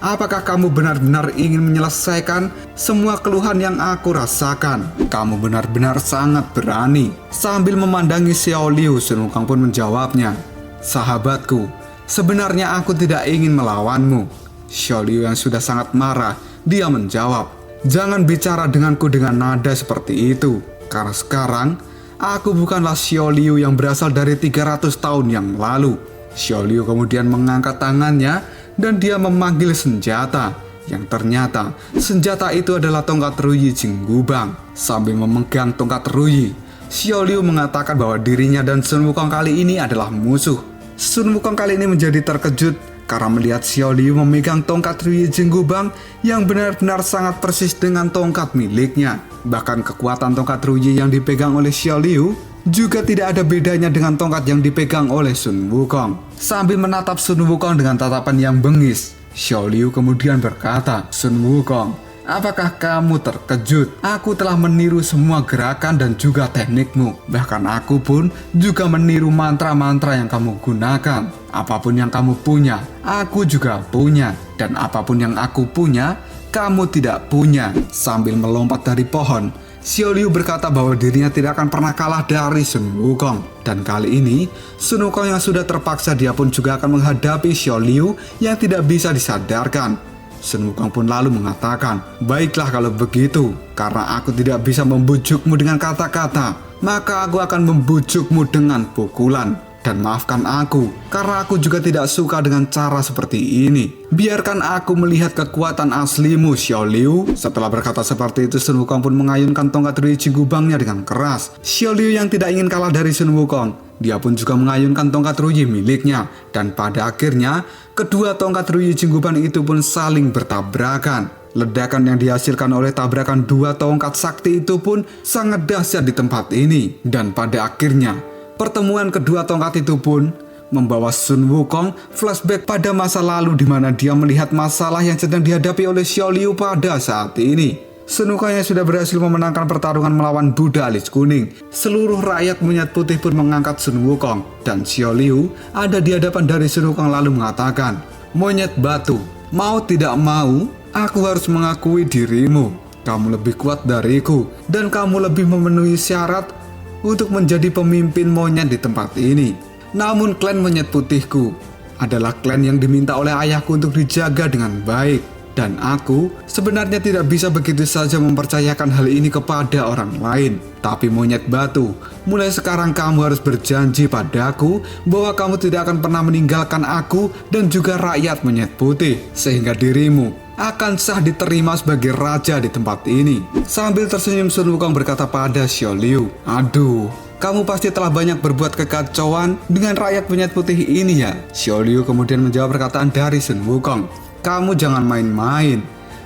apakah kamu benar-benar ingin menyelesaikan semua keluhan yang aku rasakan? Kamu benar-benar sangat berani." Sambil memandangi Xiao Liu, Sun Wukong pun menjawabnya, "Sahabatku, sebenarnya aku tidak ingin melawanmu." Xiao Liu yang sudah sangat marah, dia menjawab, "Jangan bicara denganku dengan nada seperti itu. Karena sekarang, aku bukanlah Xiao Liu yang berasal dari 300 tahun yang lalu." Xiao Liu kemudian mengangkat tangannya dan dia memanggil senjata. Yang ternyata, senjata itu adalah tongkat Ruyi Jinggubang. Sambil memegang tongkat Ruyi, Xiao Liu mengatakan bahwa dirinya dan Sun Wukong kali ini adalah musuh. Sun Wukong kali ini menjadi terkejut karena melihat Xiao Liu memegang tongkat Ruyi Jenggubang yang benar-benar sangat persis dengan tongkat miliknya. Bahkan kekuatan tongkat Ruyi yang dipegang oleh Xiao Liu juga tidak ada bedanya dengan tongkat yang dipegang oleh Sun Wukong. Sambil menatap Sun Wukong dengan tatapan yang bengis, Xiao Liu kemudian berkata, "Sun Wukong, apakah kamu terkejut? Aku telah meniru semua gerakan dan juga teknikmu. Bahkan aku pun juga meniru mantra-mantra yang kamu gunakan. Apapun yang kamu punya, aku juga punya. Dan apapun yang aku punya, kamu tidak punya." Sambil melompat dari pohon, Xiao Liu berkata bahwa dirinya tidak akan pernah kalah dari Sun Wukong. Dan kali ini, Sun Wukong yang sudah terpaksa dia pun juga akan menghadapi Xiao Liu yang tidak bisa disadarkan. Sun Wukong pun lalu mengatakan, "Baiklah kalau begitu, karena aku tidak bisa membujukmu dengan kata-kata, maka aku akan membujukmu dengan pukulan. Dan maafkan aku, karena aku juga tidak suka dengan cara seperti ini. Biarkan aku melihat kekuatan aslimu, Xiao Liu." Setelah berkata seperti itu, Sun Wukong pun mengayunkan tongkat Ruyi Jenggubangnya dengan keras. Xiao Liu yang tidak ingin kalah dari Sun Wukong, dia pun juga mengayunkan tongkat Ruyi miliknya. Dan pada akhirnya, kedua tongkat Ruyi Jenggubang itu pun saling bertabrakan. Ledakan yang dihasilkan oleh tabrakan dua tongkat sakti itu pun sangat dahsyat di tempat ini. Dan pada akhirnya, pertemuan kedua tongkat itu pun membawa Sun Wukong flashback pada masa lalu di mana dia melihat masalah yang sedang dihadapi oleh Xiao Liu pada saat ini. Sun Wukong yang sudah berhasil memenangkan pertarungan melawan Buddha Alis Kuning. Seluruh rakyat monyet putih pun mengangkat Sun Wukong, dan Xiao Liu ada di hadapan dari Sun Wukong lalu mengatakan, "Monyet batu, mau tidak mau, aku harus mengakui dirimu. Kamu lebih kuat dariku, dan kamu lebih memenuhi syarat untuk menjadi pemimpin monyet di tempat ini. Namun klan monyet putihku adalah klan yang diminta oleh ayahku untuk dijaga dengan baik. Dan aku sebenarnya tidak bisa begitu saja mempercayakan hal ini kepada orang lain. Tapi monyet batu, mulai sekarang kamu harus berjanji padaku bahwa kamu tidak akan pernah meninggalkan aku dan juga rakyat monyet putih. Sehingga dirimu akan sah diterima sebagai raja di tempat ini." Sambil tersenyum, Sun Wukong berkata pada Xiao Liu, "Aduh, kamu pasti telah banyak berbuat kekacauan dengan rakyat monyet putih ini ya?" Xiao Liu kemudian menjawab perkataan dari Sun Wukong, "Kamu jangan main-main.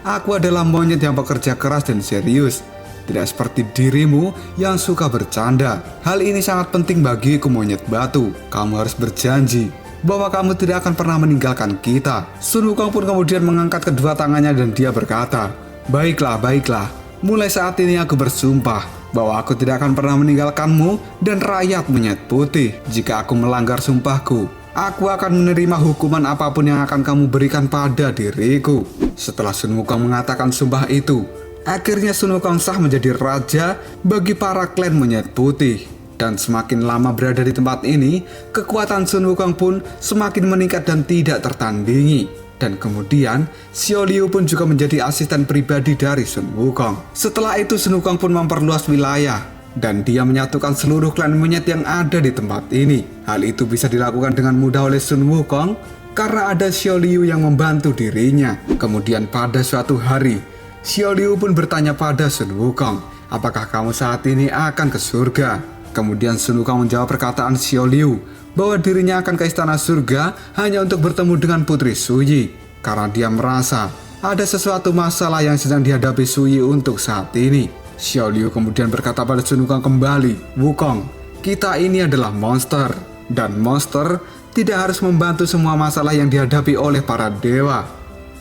Aku adalah monyet yang bekerja keras dan serius. Tidak seperti dirimu yang suka bercanda. Hal ini sangat penting bagiku, monyet batu. Kamu harus berjanji bahwa kamu tidak akan pernah meninggalkan kita." Sun Wukong pun kemudian mengangkat kedua tangannya dan dia berkata, Baiklah. Mulai saat ini aku bersumpah bahwa aku tidak akan pernah meninggalkanmu dan rakyat monyet putih. Jika aku melanggar sumpahku, aku akan menerima hukuman apapun yang akan kamu berikan pada diriku." Setelah Sun Wukong mengatakan sumpah itu, akhirnya Sun Wukong sah menjadi raja bagi para klan monyet putih. Dan semakin lama berada di tempat ini, kekuatan Sun Wukong pun semakin meningkat dan tidak tertandingi. Dan kemudian, Xiao Liu pun juga menjadi asisten pribadi dari Sun Wukong. Setelah itu, Sun Wukong pun memperluas wilayah, dan dia menyatukan seluruh klan monyet yang ada di tempat ini. Hal itu bisa dilakukan dengan mudah oleh Sun Wukong, karena ada Xiao Liu yang membantu dirinya. Kemudian pada suatu hari, Xiao Liu pun bertanya pada Sun Wukong, "Apakah kamu saat ini akan ke surga?" Kemudian Sun Wukong menjawab perkataan Xiao Liu bahwa dirinya akan ke istana surga hanya untuk bertemu dengan Putri Suyi, karena dia merasa ada sesuatu masalah yang sedang dihadapi Suyi untuk saat ini. Xiao Liu kemudian berkata pada Sun Wukong kembali, "Wukong, kita ini adalah monster, dan monster tidak harus membantu semua masalah yang dihadapi oleh para dewa.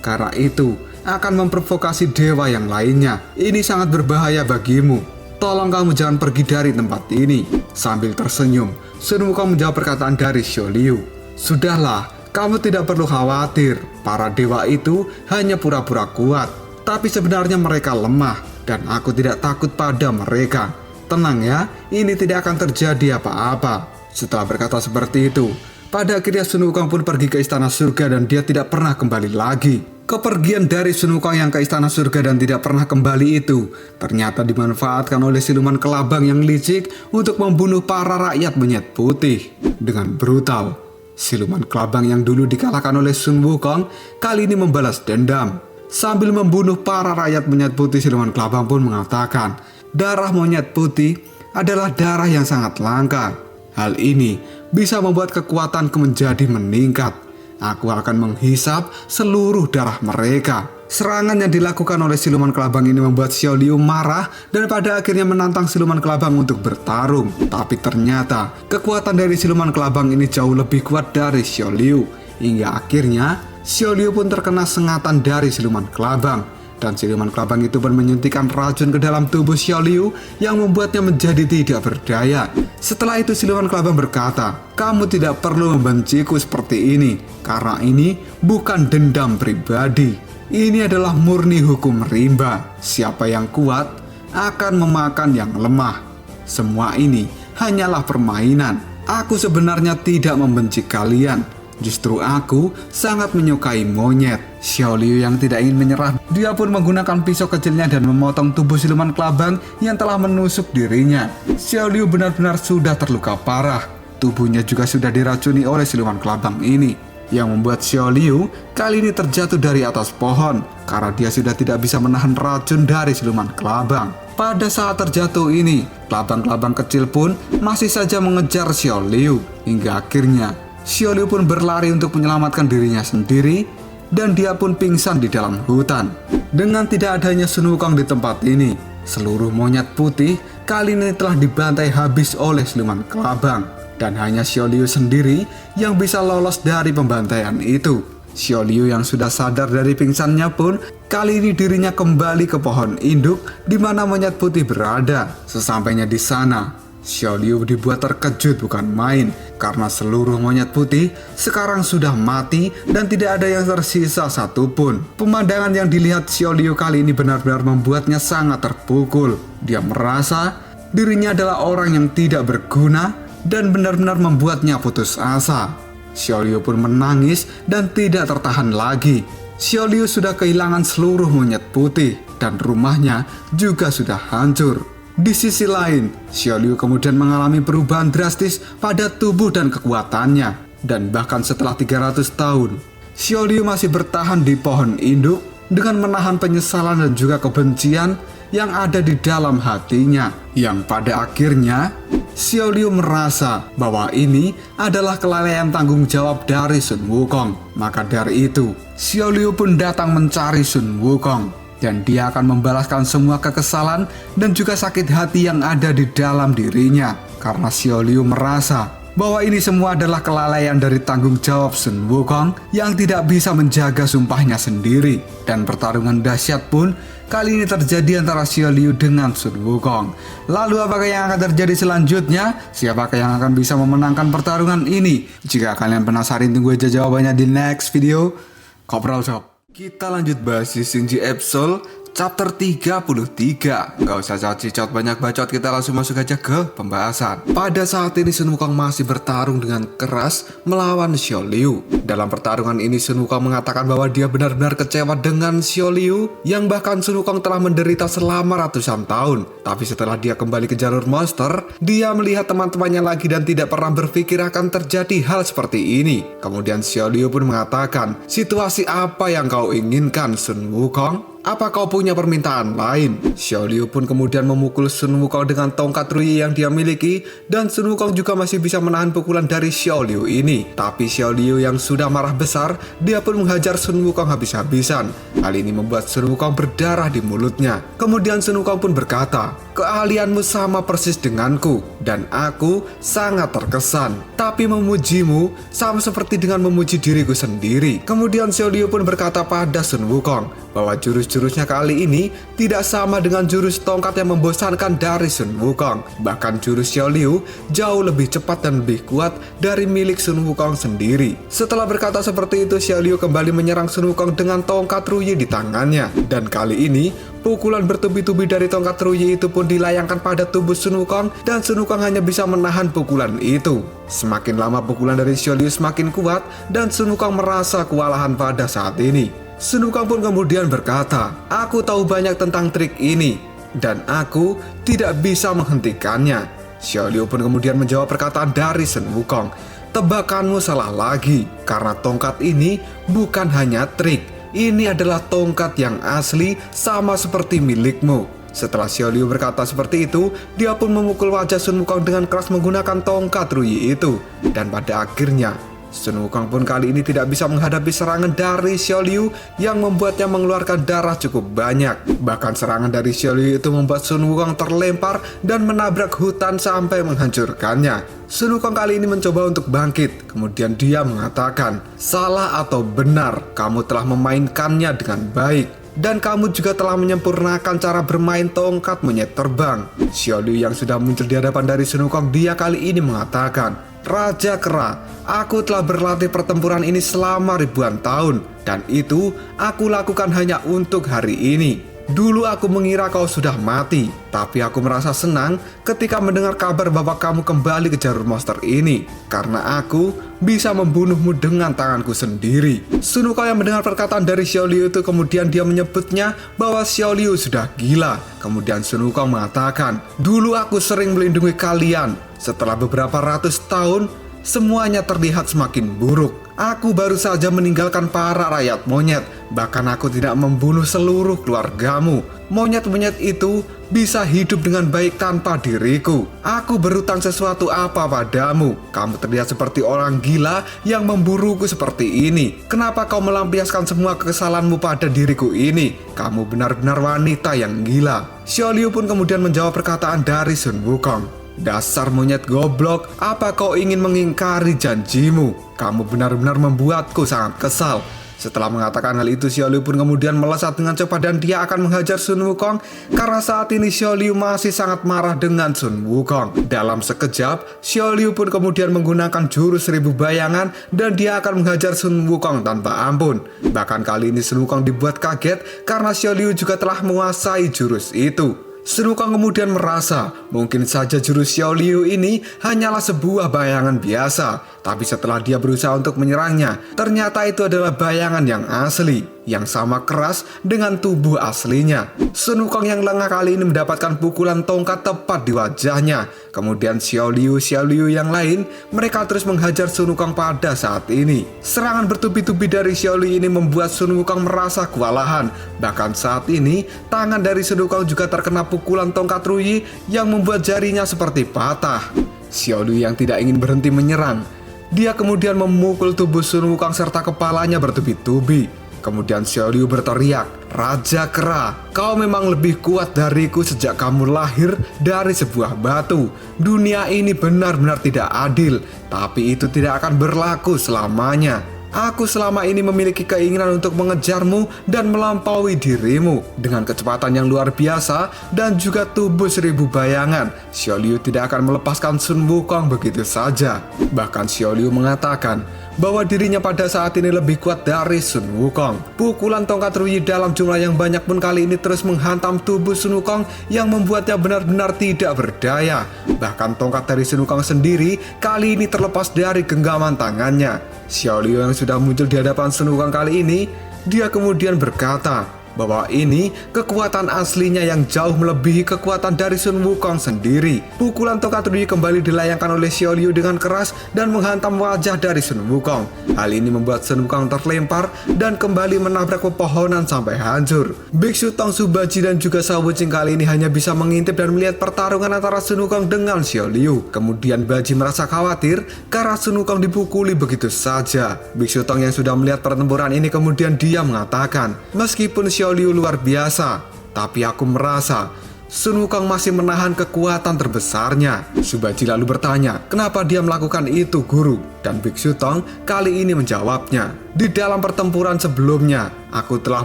Karena itu akan memprovokasi dewa yang lainnya. Ini sangat berbahaya bagimu. Tolong kamu jangan pergi dari tempat ini." Sambil tersenyum, Sun Wukong menjawab perkataan dari Xiao Liu, "Sudahlah, kamu tidak perlu khawatir. Para dewa itu hanya pura-pura kuat, tapi sebenarnya mereka lemah, dan aku tidak takut pada mereka. Tenang ya, ini tidak akan terjadi apa-apa." Setelah berkata seperti itu, pada akhirnya Sun Wukong pun pergi ke istana surga dan dia tidak pernah kembali lagi. Kepergian dari Sun Wukong yang ke istana surga dan tidak pernah kembali itu ternyata dimanfaatkan oleh siluman kelabang yang licik untuk membunuh para rakyat monyet putih dengan brutal. Siluman kelabang yang dulu dikalahkan oleh Sun Wukong kali ini membalas dendam. Sambil membunuh para rakyat monyet putih, siluman kelabang pun mengatakan, "Darah monyet putih adalah darah yang sangat langka. Hal ini bisa membuat kekuatanku menjadi meningkat. Aku akan menghisap seluruh darah mereka. Serangan yang dilakukan oleh siluman kelabang ini membuat Xiao Liu marah dan pada akhirnya menantang siluman kelabang untuk bertarung. Tapi ternyata kekuatan dari siluman kelabang ini jauh lebih kuat dari Xiao Liu. Hingga akhirnya Xiao Liu pun terkena sengatan dari siluman kelabang. Dan siluman kelabang itu pun menyuntikkan racun ke dalam tubuh Xiao Liu yang membuatnya menjadi tidak berdaya. Setelah itu siluman kelabang berkata, "Kamu tidak perlu membenciku seperti ini, karena ini bukan dendam pribadi. Ini adalah murni hukum rimba. Siapa yang kuat akan memakan yang lemah. Semua ini hanyalah permainan. Aku sebenarnya tidak membenci kalian. Justru aku sangat menyukai monyet." Xiao Liu yang tidak ingin menyerah, dia pun menggunakan pisau kecilnya dan memotong tubuh siluman kelabang yang telah menusuk dirinya. Xiao Liu benar-benar sudah terluka parah. Tubuhnya juga sudah diracuni oleh siluman kelabang ini, yang membuat Xiao Liu kali ini terjatuh dari atas pohon karena dia sudah tidak bisa menahan racun dari siluman kelabang. Pada saat terjatuh ini, kelabang-kelabang kecil pun masih saja mengejar Xiao Liu. Hingga akhirnya Xiao Liu pun berlari untuk menyelamatkan dirinya sendiri dan dia pun pingsan di dalam hutan. Dengan tidak adanya Sun Wukong di tempat ini, seluruh monyet putih kali ini telah dibantai habis oleh siluman kelabang. Dan hanya Xiao Liu sendiri yang bisa lolos dari pembantaian itu. Xiao Liu yang sudah sadar dari pingsannya pun kali ini dirinya kembali ke pohon induk di mana monyet putih berada. Sesampainya di sana, Xiao Liu dibuat terkejut bukan main karena seluruh monyet putih sekarang sudah mati dan tidak ada yang tersisa satupun. Pemandangan yang dilihat Xiao Liu kali ini benar-benar membuatnya sangat terpukul. Dia merasa dirinya adalah orang yang tidak berguna dan benar-benar membuatnya putus asa. Xiao Liu pun menangis dan tidak tertahan lagi. Xiao Liu sudah kehilangan seluruh monyet putih dan rumahnya juga sudah hancur. Di sisi lain, Xiao Liu kemudian mengalami perubahan drastis pada tubuh dan kekuatannya. Dan bahkan setelah 300 tahun, Xiao Liu masih bertahan di pohon induk dengan menahan penyesalan dan juga kebencian yang ada di dalam hatinya. Yang pada akhirnya, Xiao Liu merasa bahwa ini adalah kelalaian tanggung jawab dari Sun Wukong. Maka dari itu, Xiao Liu pun datang mencari Sun Wukong. Dan dia akan membalaskan semua kekesalan dan juga sakit hati yang ada di dalam dirinya. Karena Xiao Liu merasa bahwa ini semua adalah kelalaian dari tanggung jawab Sun Wukong yang tidak bisa menjaga sumpahnya sendiri. Dan pertarungan dahsyat pun kali ini terjadi antara Xiao Liu dengan Sun Wukong. Lalu apakah yang akan terjadi selanjutnya? Siapakah yang akan bisa memenangkan pertarungan ini? Jika kalian penasaran, tunggu aja jawabannya di next video. Kopral Shop. Kita lanjut bahas di Xingji Episode Chapter 33. Gak usah cacot banyak bacot, kita langsung masuk aja ke pembahasan. Pada saat ini Sun Wukong masih bertarung dengan keras melawan Xiao Liu. Dalam pertarungan ini Sun Wukong mengatakan bahwa dia benar-benar kecewa dengan Xiao Liu, yang bahkan Sun Wukong telah menderita selama ratusan tahun. Tapi setelah dia kembali ke jalur monster, dia melihat teman-temannya lagi dan tidak pernah berpikir akan terjadi hal seperti ini. Kemudian Xiao Liu pun mengatakan, "Situasi apa yang kau inginkan, Sun Wukong? Apa kau punya permintaan lain?" Xiao Liu pun kemudian memukul Sun Wukong dengan tongkat Ruyi yang dia miliki, dan Sun Wukong juga masih bisa menahan pukulan dari Xiao Liu ini. Tapi Xiao Liu yang sudah marah besar, dia pun menghajar Sun Wukong habis-habisan. Hal ini membuat Sun Wukong berdarah di mulutnya. Kemudian Sun Wukong pun berkata, "Keahlianmu sama persis denganku, dan aku sangat terkesan. Tapi memujimu sama seperti dengan memuji diriku sendiri." Kemudian Xiao Liu pun berkata pada Sun Wukong bahwa jurus-jurusnya kali ini tidak sama dengan jurus tongkat yang membosankan dari Sun Wukong. Bahkan jurus Xiao Liu jauh lebih cepat dan lebih kuat dari milik Sun Wukong sendiri. Setelah berkata seperti itu, Xiao Liu kembali menyerang Sun Wukong dengan tongkat Ruyi di tangannya. Dan kali ini, pukulan bertubi-tubi dari tongkat Ruyi itu pun dilayangkan pada tubuh Sun Wukong, dan Sun Wukong hanya bisa menahan pukulan itu. Semakin lama pukulan dari Xiao Liu semakin kuat, dan Sun Wukong merasa kewalahan pada saat ini. Sun Wukong pun kemudian berkata, "Aku tahu banyak tentang trik ini, dan aku tidak bisa menghentikannya." Xiao Liu pun kemudian menjawab perkataan dari Sun Wukong, "Tebakanmu salah lagi, karena tongkat ini bukan hanya trik. Ini adalah tongkat yang asli sama seperti milikmu." Setelah Xiao Liu berkata seperti itu, dia pun memukul wajah Sun Wukong dengan keras menggunakan tongkat Ruyi itu. Dan pada akhirnya, Sun Wukong pun kali ini tidak bisa menghadapi serangan dari Xiao Liu yang membuatnya mengeluarkan darah cukup banyak. Bahkan serangan dari Xiao Liu itu membuat Sun Wukong terlempar dan menabrak hutan sampai menghancurkannya. Sun Wukong kali ini mencoba untuk bangkit, kemudian dia mengatakan, "Salah atau benar, kamu telah memainkannya dengan baik. Dan kamu juga telah menyempurnakan cara bermain tongkat monyet terbang." Xiao Liu yang sudah muncul di hadapan dari Sun Wukong, dia kali ini mengatakan, "Raja Kera, aku telah berlatih pertempuran ini selama ribuan tahun, dan itu aku lakukan hanya untuk hari ini. Dulu aku mengira kau sudah mati, tapi aku merasa senang ketika mendengar kabar bahwa kamu kembali ke jalur monster ini, karena aku bisa membunuhmu dengan tanganku sendiri." Sun Wukong yang mendengar perkataan dari Xiao Liu itu, kemudian dia menyebutnya bahwa Xiao Liu sudah gila. Kemudian Sun Wukong mengatakan, "Dulu aku sering melindungi kalian. Setelah beberapa ratus tahun, semuanya terlihat semakin buruk. Aku baru saja meninggalkan para rakyat monyet. Bahkan aku tidak membunuh seluruh keluargamu. Monyet-monyet itu bisa hidup dengan baik tanpa diriku. Aku berutang sesuatu apa padamu? Kamu terlihat seperti orang gila yang memburuku seperti ini. Kenapa kau melampiaskan semua kekesalanmu pada diriku ini? Kamu benar-benar wanita yang gila." Xiao Liu pun kemudian menjawab perkataan dari Sun Wukong. "Dasar monyet goblok, apa kau ingin mengingkari janjimu? Kamu benar-benar membuatku sangat kesal." Setelah mengatakan hal itu, Xiao Liu pun kemudian melesat dengan cepat dan dia akan menghajar Sun Wukong, karena saat ini Xiao Liu masih sangat marah dengan Sun Wukong. Dalam sekejap, Xiao Liu pun kemudian menggunakan jurus 1000 bayangan dan dia akan menghajar Sun Wukong tanpa ampun. Bahkan kali ini Sun Wukong dibuat kaget karena Xiao Liu juga telah menguasai jurus itu. Sun Wukong kemudian merasa mungkin saja jurus Xiao Liu ini hanyalah sebuah bayangan biasa. Tapi setelah dia berusaha untuk menyerangnya, ternyata itu adalah bayangan yang asli, yang sama keras dengan tubuh aslinya. Sun Wukong yang lengah kali ini mendapatkan pukulan tongkat tepat di wajahnya. Kemudian Xiao Liu yang lain, mereka terus menghajar Sun Wukong pada saat ini. Serangan bertubi-tubi dari Xiao Liu ini membuat Sun Wukong merasa kewalahan. Bahkan saat ini, tangan dari Sun Wukong juga terkena pukulan tongkat Ruyi yang membuat jarinya seperti patah. Xiao Liu yang tidak ingin berhenti menyerang, dia kemudian memukul tubuh Sun Wukong serta kepalanya bertubi-tubi. Kemudian Xiao Liu berteriak, "Raja Kera, kau memang lebih kuat dariku sejak kamu lahir dari sebuah batu. Dunia ini benar-benar tidak adil, tapi itu tidak akan berlaku selamanya. Aku selama ini memiliki keinginan untuk mengejarmu dan melampaui dirimu. Dengan kecepatan yang luar biasa dan juga tubuh 1000 bayangan, Xiao Liu tidak akan melepaskan Sun Wukong begitu saja." Bahkan Xiao Liu mengatakan bahwa dirinya pada saat ini lebih kuat dari Sun Wukong. Pukulan tongkat Ruyi dalam jumlah yang banyak pun kali ini terus menghantam tubuh Sun Wukong yang membuatnya benar-benar tidak berdaya. Bahkan tongkat dari Sun Wukong sendiri kali ini terlepas dari genggaman tangannya. Xiao Liu yang sudah muncul di hadapan Sun Wukong kali ini, dia kemudian berkata bahwa ini kekuatan aslinya yang jauh melebihi kekuatan dari Sun Wukong sendiri. Pukulan tongkat Ruyi kembali dilayangkan oleh Xiao Liu dengan keras dan menghantam wajah dari Sun Wukong. Hal ini membuat Sun Wukong terlempar dan kembali menabrak pepohonan sampai hancur. Biksu Tongsu Baji dan juga Shao Wuqing kali ini hanya bisa mengintip dan melihat pertarungan antara Sun Wukong dengan Xiao Liu. Kemudian Baji merasa khawatir karena Sun Wukong dipukuli begitu saja. Biksu Tong yang sudah melihat pertempuran ini kemudian dia mengatakan, "Meskipun Xiao Liu luar biasa, tapi aku merasa Sun Wukong masih menahan kekuatan terbesarnya." Subaji lalu bertanya, "Kenapa dia melakukan itu, Guru?" Dan Biksu Tong kali ini menjawabnya, "Di dalam pertempuran sebelumnya, aku telah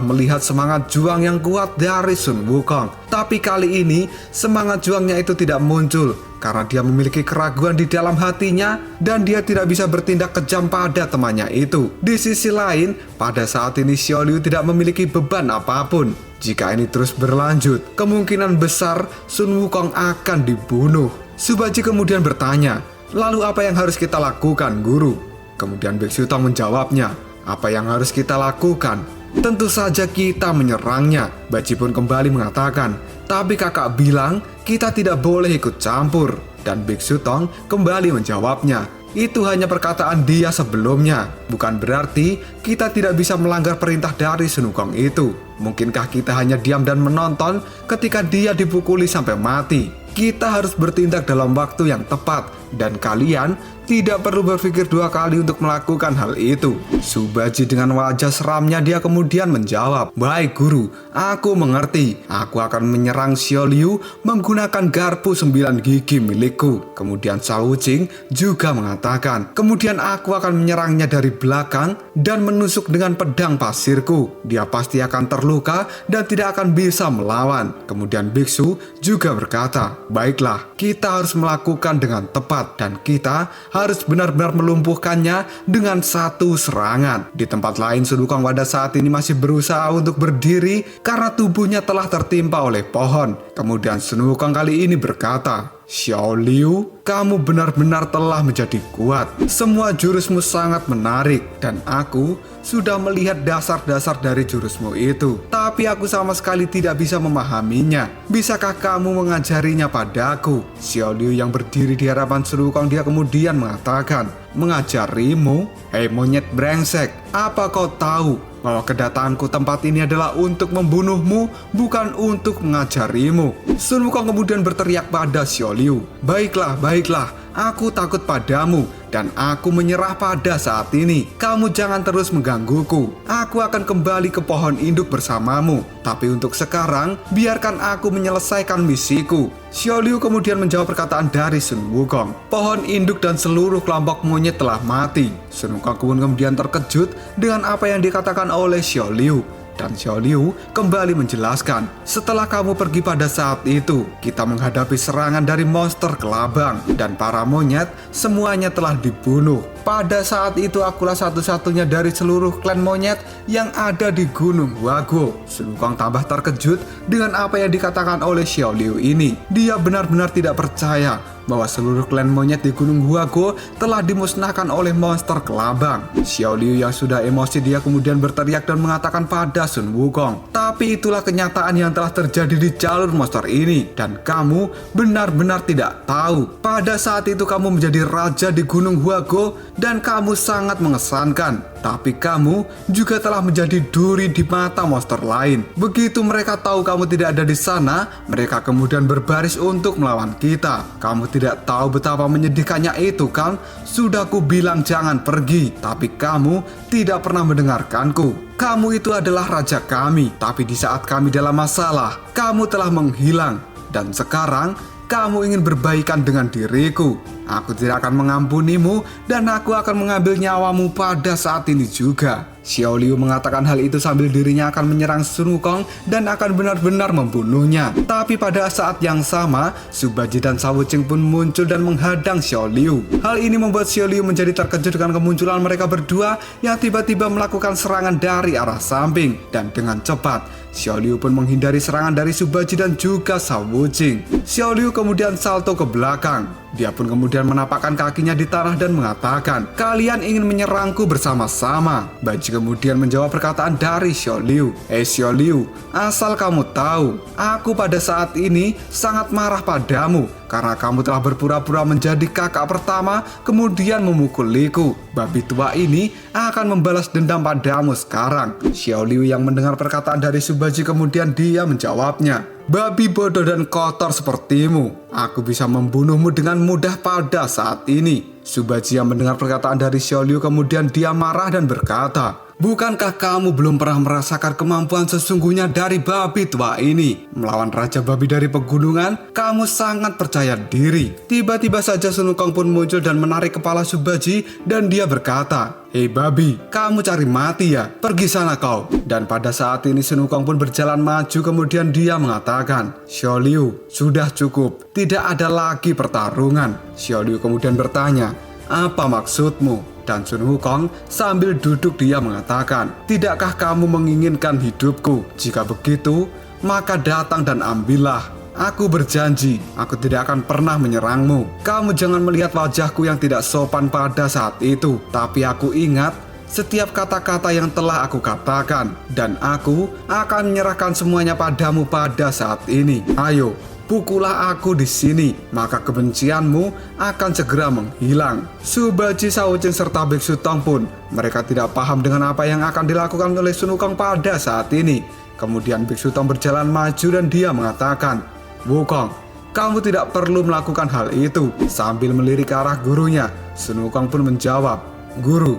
melihat semangat juang yang kuat dari Sun Wukong. Tapi kali ini, semangat juangnya itu tidak muncul karena dia memiliki keraguan di dalam hatinya dan dia tidak bisa bertindak kejam pada temannya itu. Di sisi lain, pada saat ini Xiao Liu tidak memiliki beban apapun. Jika ini terus berlanjut, kemungkinan besar Sun Wukong akan dibunuh." Subaji kemudian bertanya, "Lalu apa yang harus kita lakukan, Guru?" Kemudian Biksu Tong menjawabnya, "Apa yang harus kita lakukan? Tentu saja kita menyerangnya." Baji pun kembali mengatakan, "Tapi kakak bilang kita tidak boleh ikut campur." Dan Biksu Tong kembali menjawabnya, "Itu hanya perkataan dia sebelumnya. Bukan berarti kita tidak bisa melanggar perintah dari Sun Wukong itu." Mungkinkah kita hanya diam dan menonton ketika dia dipukuli sampai mati? Kita harus bertindak dalam waktu yang tepat, dan kalian tidak perlu berpikir dua kali untuk melakukan hal itu. Subaji dengan wajah seramnya dia kemudian menjawab, "Baik guru, aku mengerti. Aku akan menyerang Xiao Liu menggunakan garpu 9 gigi milikku." Kemudian Shao Wuqing juga mengatakan, "Kemudian aku akan menyerangnya dari belakang dan menusuk dengan pedang pasirku. Dia pasti akan terluka dan tidak akan bisa melawan." Kemudian biksu juga berkata, "Baiklah, kita harus melakukan dengan tepat dan kita harus benar-benar melumpuhkannya dengan satu serangan." Di tempat lain, Sun Wukong pada saat ini masih berusaha untuk berdiri karena tubuhnya telah tertimpa oleh pohon. Kemudian Sun Wukong kali ini berkata, "Xiao Liu, kamu benar-benar telah menjadi kuat. Semua jurusmu sangat menarik dan aku sudah melihat dasar-dasar dari jurusmu itu. Tapi aku sama sekali tidak bisa memahaminya. Bisakah kamu mengajarinya padaku?" Xiao Liu yang berdiri di hadapan Sun Wukong dia kemudian mengatakan, "Mengajarimu? Hei monyet brengsek, apa kau tahu bahwa kedatanganku tempat ini adalah untuk membunuhmu, bukan untuk mengajarimu?" Sun Wukong kemudian berteriak pada Xiao Liu, "Baiklah, baiklah, aku takut padamu dan aku menyerah pada saat ini. Kamu jangan terus menggangguku. Aku akan kembali ke pohon induk bersamamu. Tapi untuk sekarang, biarkan aku menyelesaikan misiku." Xiao Liu kemudian menjawab perkataan dari Sun Wukong. Pohon induk dan seluruh kelompok monyet telah mati. Sun Wukong kemudian terkejut dengan apa yang dikatakan oleh Xiao Liu. Dan Xiao Liu kembali menjelaskan, "Setelah kamu pergi pada saat itu, kita menghadapi serangan dari monster kelabang dan para monyet semuanya telah dibunuh. Pada saat itu akulah satu-satunya dari seluruh klan monyet yang ada di Gunung Huaguo." Sun Wukong tambah terkejut dengan apa yang dikatakan oleh Xiao Liu ini. Dia benar-benar tidak percaya bahwa seluruh klan monyet di Gunung Huaguo telah dimusnahkan oleh monster kelabang. Xiao Liu yang sudah emosi dia kemudian berteriak dan mengatakan pada Sun Wukong, "Tapi itulah kenyataan yang telah terjadi di jalur monster ini dan kamu benar-benar tidak tahu. Pada saat itu kamu menjadi raja di Gunung Huaguo dan kamu sangat mengesankan. Tapi kamu juga telah menjadi duri di mata monster lain. Begitu mereka tahu kamu tidak ada di sana, mereka kemudian berbaris untuk melawan kita. Kamu tidak tahu betapa menyedihkannya itu kan? Sudah ku bilang jangan pergi, tapi kamu tidak pernah mendengarkanku. Kamu itu adalah raja kami, tapi di saat kami dalam masalah, kamu telah menghilang. Dan sekarang kamu ingin berbaikan dengan diriku. Aku tidak akan mengampunimu dan aku akan mengambil nyawamu pada saat ini juga." Xiao Liu mengatakan hal itu sambil dirinya akan menyerang Sun Wukong dan akan benar-benar membunuhnya. Tapi pada saat yang sama, Subaji dan Shao Wuqing pun muncul dan menghadang Xiao Liu. Hal ini membuat Xiao Liu menjadi terkejut dengan kemunculan mereka berdua yang tiba-tiba melakukan serangan dari arah samping. Dan dengan cepat, Xiao Liu pun menghindari serangan dari Subaji dan juga Shao Wuqing. Xiao Liu kemudian salto ke belakang. Dia pun kemudian menapakkan kakinya di tanah dan mengatakan, "Kalian ingin menyerangku bersama-sama." Baji kemudian menjawab perkataan dari Xiao Liu, Xiao Liu, asal kamu tahu, aku pada saat ini sangat marah padamu karena kamu telah berpura-pura menjadi kakak pertama kemudian memukuliku. Babi tua ini akan membalas dendam padamu sekarang." Xiao Liu yang mendengar perkataan dari Subaji kemudian dia menjawabnya, "Babi bodoh dan kotor sepertimu, aku bisa membunuhmu dengan mudah pada saat ini." Subaji yang mendengar perkataan dari Xiao Liu kemudian dia marah dan berkata, "Bukankah kamu belum pernah merasakan kemampuan sesungguhnya dari babi tua ini? Melawan Raja Babi dari pegunungan, kamu sangat percaya diri." Tiba-tiba saja Sun Wukong pun muncul dan menarik kepala Subaji dan dia berkata, "Hei babi, kamu cari mati ya? Pergi sana kau." Dan pada saat ini Sun Wukong pun berjalan maju kemudian dia mengatakan, "Xiao Liu, sudah cukup. Tidak ada lagi pertarungan." Xiao Liu kemudian bertanya, "Apa maksudmu?" Dan Sun Wukong sambil duduk dia mengatakan, "Tidakkah kamu menginginkan hidupku? Jika begitu, maka datang dan ambillah. Aku berjanji, aku tidak akan pernah menyerangmu. Kamu jangan melihat wajahku yang tidak sopan pada saat itu. Tapi aku ingat setiap kata-kata yang telah aku katakan. Dan aku akan menyerahkan semuanya padamu pada saat ini. Ayo, pukullah aku di sini, maka kebencianmu akan segera menghilang." Subaji, Shao Wuqing serta Biksu Tong pun mereka tidak paham dengan apa yang akan dilakukan oleh Sun Wukong pada saat ini. Kemudian Biksu Tong berjalan maju dan dia mengatakan, "Wukong, kamu tidak perlu melakukan hal itu." Sambil melirik ke arah gurunya, Sun Wukong pun menjawab, "Guru,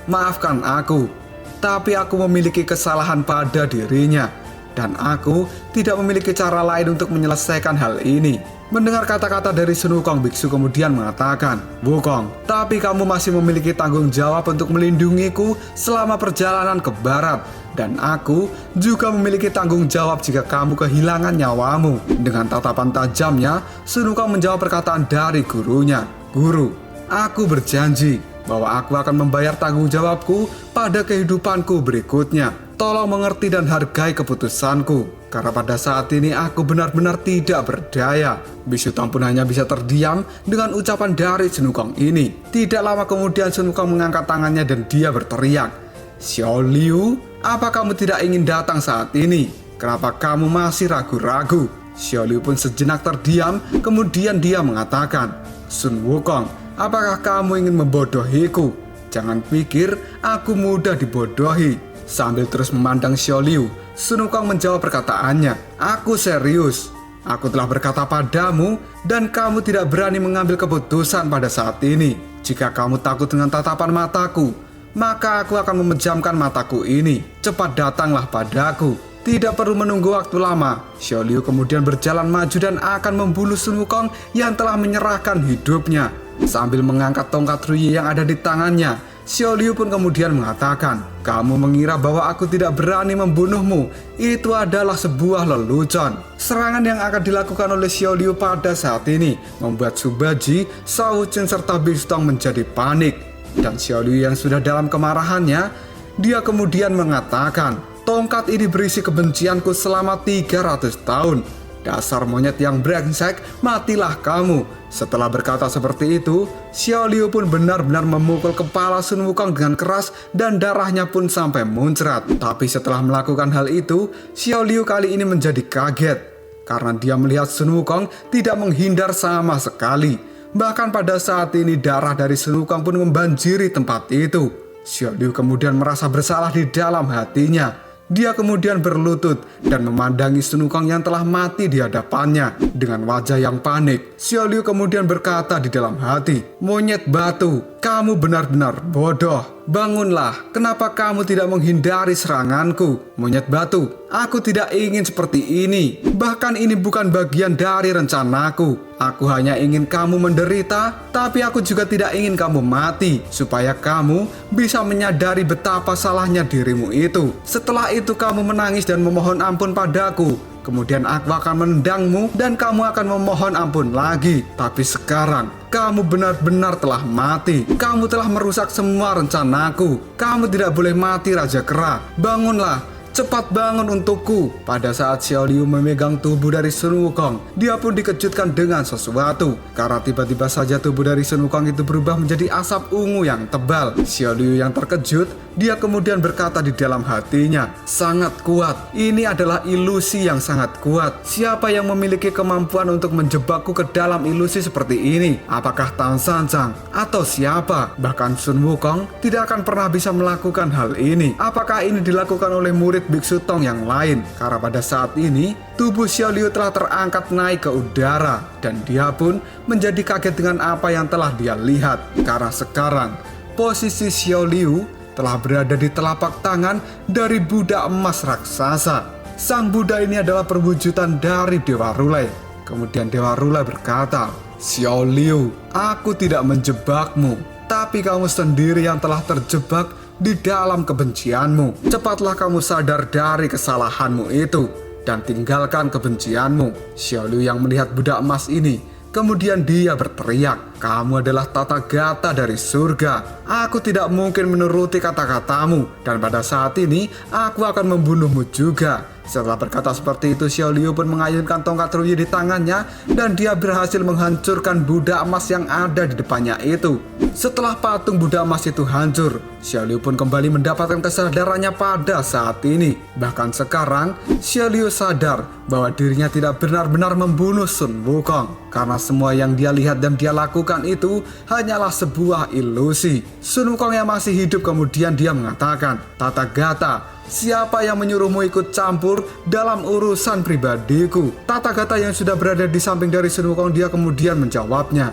maafkan aku, tapi aku memiliki kesalahan pada dirinya, dan aku tidak memiliki cara lain untuk menyelesaikan hal ini." Mendengar kata-kata dari Sun Wukong, Biksu kemudian mengatakan, "Wukong, tapi kamu masih memiliki tanggung jawab untuk melindungiku selama perjalanan ke barat. Dan aku juga memiliki tanggung jawab jika kamu kehilangan nyawamu." Dengan tatapan tajamnya, Sun Wukong menjawab perkataan dari gurunya, "Guru, aku berjanji bahwa aku akan membayar tanggung jawabku pada kehidupanku berikutnya. Tolong mengerti dan hargai keputusanku, karena pada saat ini aku benar-benar tidak berdaya." Biksu Tong pun hanya bisa terdiam dengan ucapan dari Sun Wukong ini. Tidak lama kemudian Sun Wukong mengangkat tangannya dan dia berteriak, "Xiao Liu, apa kamu tidak ingin datang saat ini? Kenapa kamu masih ragu-ragu?" Xiao Liu pun sejenak terdiam, kemudian dia mengatakan, "Sun Wukong, apakah kamu ingin membodohiku? Jangan pikir aku mudah dibodohi." Sambil terus memandang Xiao Liu, Sun Wukong menjawab perkataannya, "Aku serius. Aku telah berkata padamu dan kamu tidak berani mengambil keputusan pada saat ini. Jika kamu takut dengan tatapan mataku, maka aku akan memejamkan mataku ini. Cepat datanglah padaku. Tidak perlu menunggu waktu lama." Xiao Liu kemudian berjalan maju dan akan membunuh Sun Wukong yang telah menyerahkan hidupnya. Sambil mengangkat tongkat Ruyi yang ada di tangannya, Xiao Liu pun kemudian mengatakan, "Kamu mengira bahwa aku tidak berani membunuhmu? Itu adalah sebuah lelucon." Serangan yang akan dilakukan oleh Xiao Liu pada saat ini membuat Subaji, Shao Wuchen serta Biksu Tong menjadi panik. Dan Xiao Liu yang sudah dalam kemarahannya, dia kemudian mengatakan, "Tongkat ini berisi kebencianku selama 300 tahun. Dasar monyet yang brengsek, matilah kamu." Setelah berkata seperti itu, Xiao Liu pun benar-benar memukul kepala Sun Wukong dengan keras dan darahnya pun sampai muncrat. Tapi setelah melakukan hal itu, Xiao Liu kali ini menjadi kaget karena dia melihat Sun Wukong tidak menghindar sama sekali. Bahkan pada saat ini darah dari Sun Wukong pun membanjiri tempat itu. Xiao Liu kemudian merasa bersalah di dalam hatinya. Dia kemudian berlutut dan memandangi Sun Wukong yang telah mati di hadapannya dengan wajah yang panik. Xiao Liu kemudian berkata di dalam hati, "Monyet batu, kamu benar-benar bodoh. Bangunlah, kenapa kamu tidak menghindari seranganku? Monyet batu, aku tidak ingin seperti ini. Bahkan ini bukan bagian dari rencanaku. Aku hanya ingin kamu menderita, tapi aku juga tidak ingin kamu mati, supaya kamu bisa menyadari betapa salahnya dirimu itu. Setelah itu kamu menangis dan memohon ampun padaku. Kemudian aku akan menendangmu dan kamu akan memohon ampun lagi. Tapi sekarang kamu benar-benar telah mati. Kamu telah merusak semua rencanaku. Kamu tidak boleh mati, Raja Kera. Bangunlah. Cepat bangun untukku." Pada saat Xiao Liu memegang tubuh dari Sun Wukong, dia pun dikejutkan dengan sesuatu. Karena tiba-tiba saja tubuh dari Sun Wukong itu berubah menjadi asap ungu yang tebal. Xiao Liu yang terkejut, dia kemudian berkata di dalam hatinya, "Sangat kuat. Ini adalah ilusi yang sangat kuat. Siapa yang memiliki kemampuan untuk menjebakku ke dalam ilusi seperti ini? Apakah Tan Sanjang atau siapa? Bahkan Sun Wukong tidak akan pernah bisa melakukan hal ini. Apakah ini dilakukan oleh murid Biksu Tong yang lain?" Karena pada saat ini tubuh Xiao Liu telah terangkat naik ke udara dan dia pun menjadi kaget dengan apa yang telah dia lihat. Karena sekarang posisi Xiao Liu telah berada di telapak tangan dari Buddha emas raksasa. Sang Buddha ini adalah perwujudan dari Dewa Rulai. Kemudian Dewa Rulai berkata, "Xiao Liu, aku tidak menjebakmu, tapi kamu sendiri yang telah terjebak di dalam kebencianmu. Cepatlah kamu sadar dari kesalahanmu itu dan tinggalkan kebencianmu." Xiao Liu yang melihat Buddha emas ini, kemudian dia berteriak, "Kamu adalah Tathagata dari surga. Aku tidak mungkin menuruti kata-katamu dan pada saat ini aku akan membunuhmu juga." Setelah berkata seperti itu, Xiao Liu pun mengayunkan tongkat Ruyi di tangannya dan dia berhasil menghancurkan Buddha emas yang ada di depannya itu. Setelah patung Buddha emas itu hancur, Xiao Liu pun kembali mendapatkan kesadarannya pada saat ini. Bahkan sekarang, Xiao Liu sadar bahwa dirinya tidak benar-benar membunuh Sun Wukong karena semua yang dia lihat dan dia lakukan lakukan itu hanyalah sebuah ilusi. Sun Wukong yang masih hidup kemudian dia mengatakan, Tathagata, siapa yang menyuruhmu ikut campur dalam urusan pribadiku? Tathagata yang sudah berada di samping dari Sun Wukong dia kemudian menjawabnya,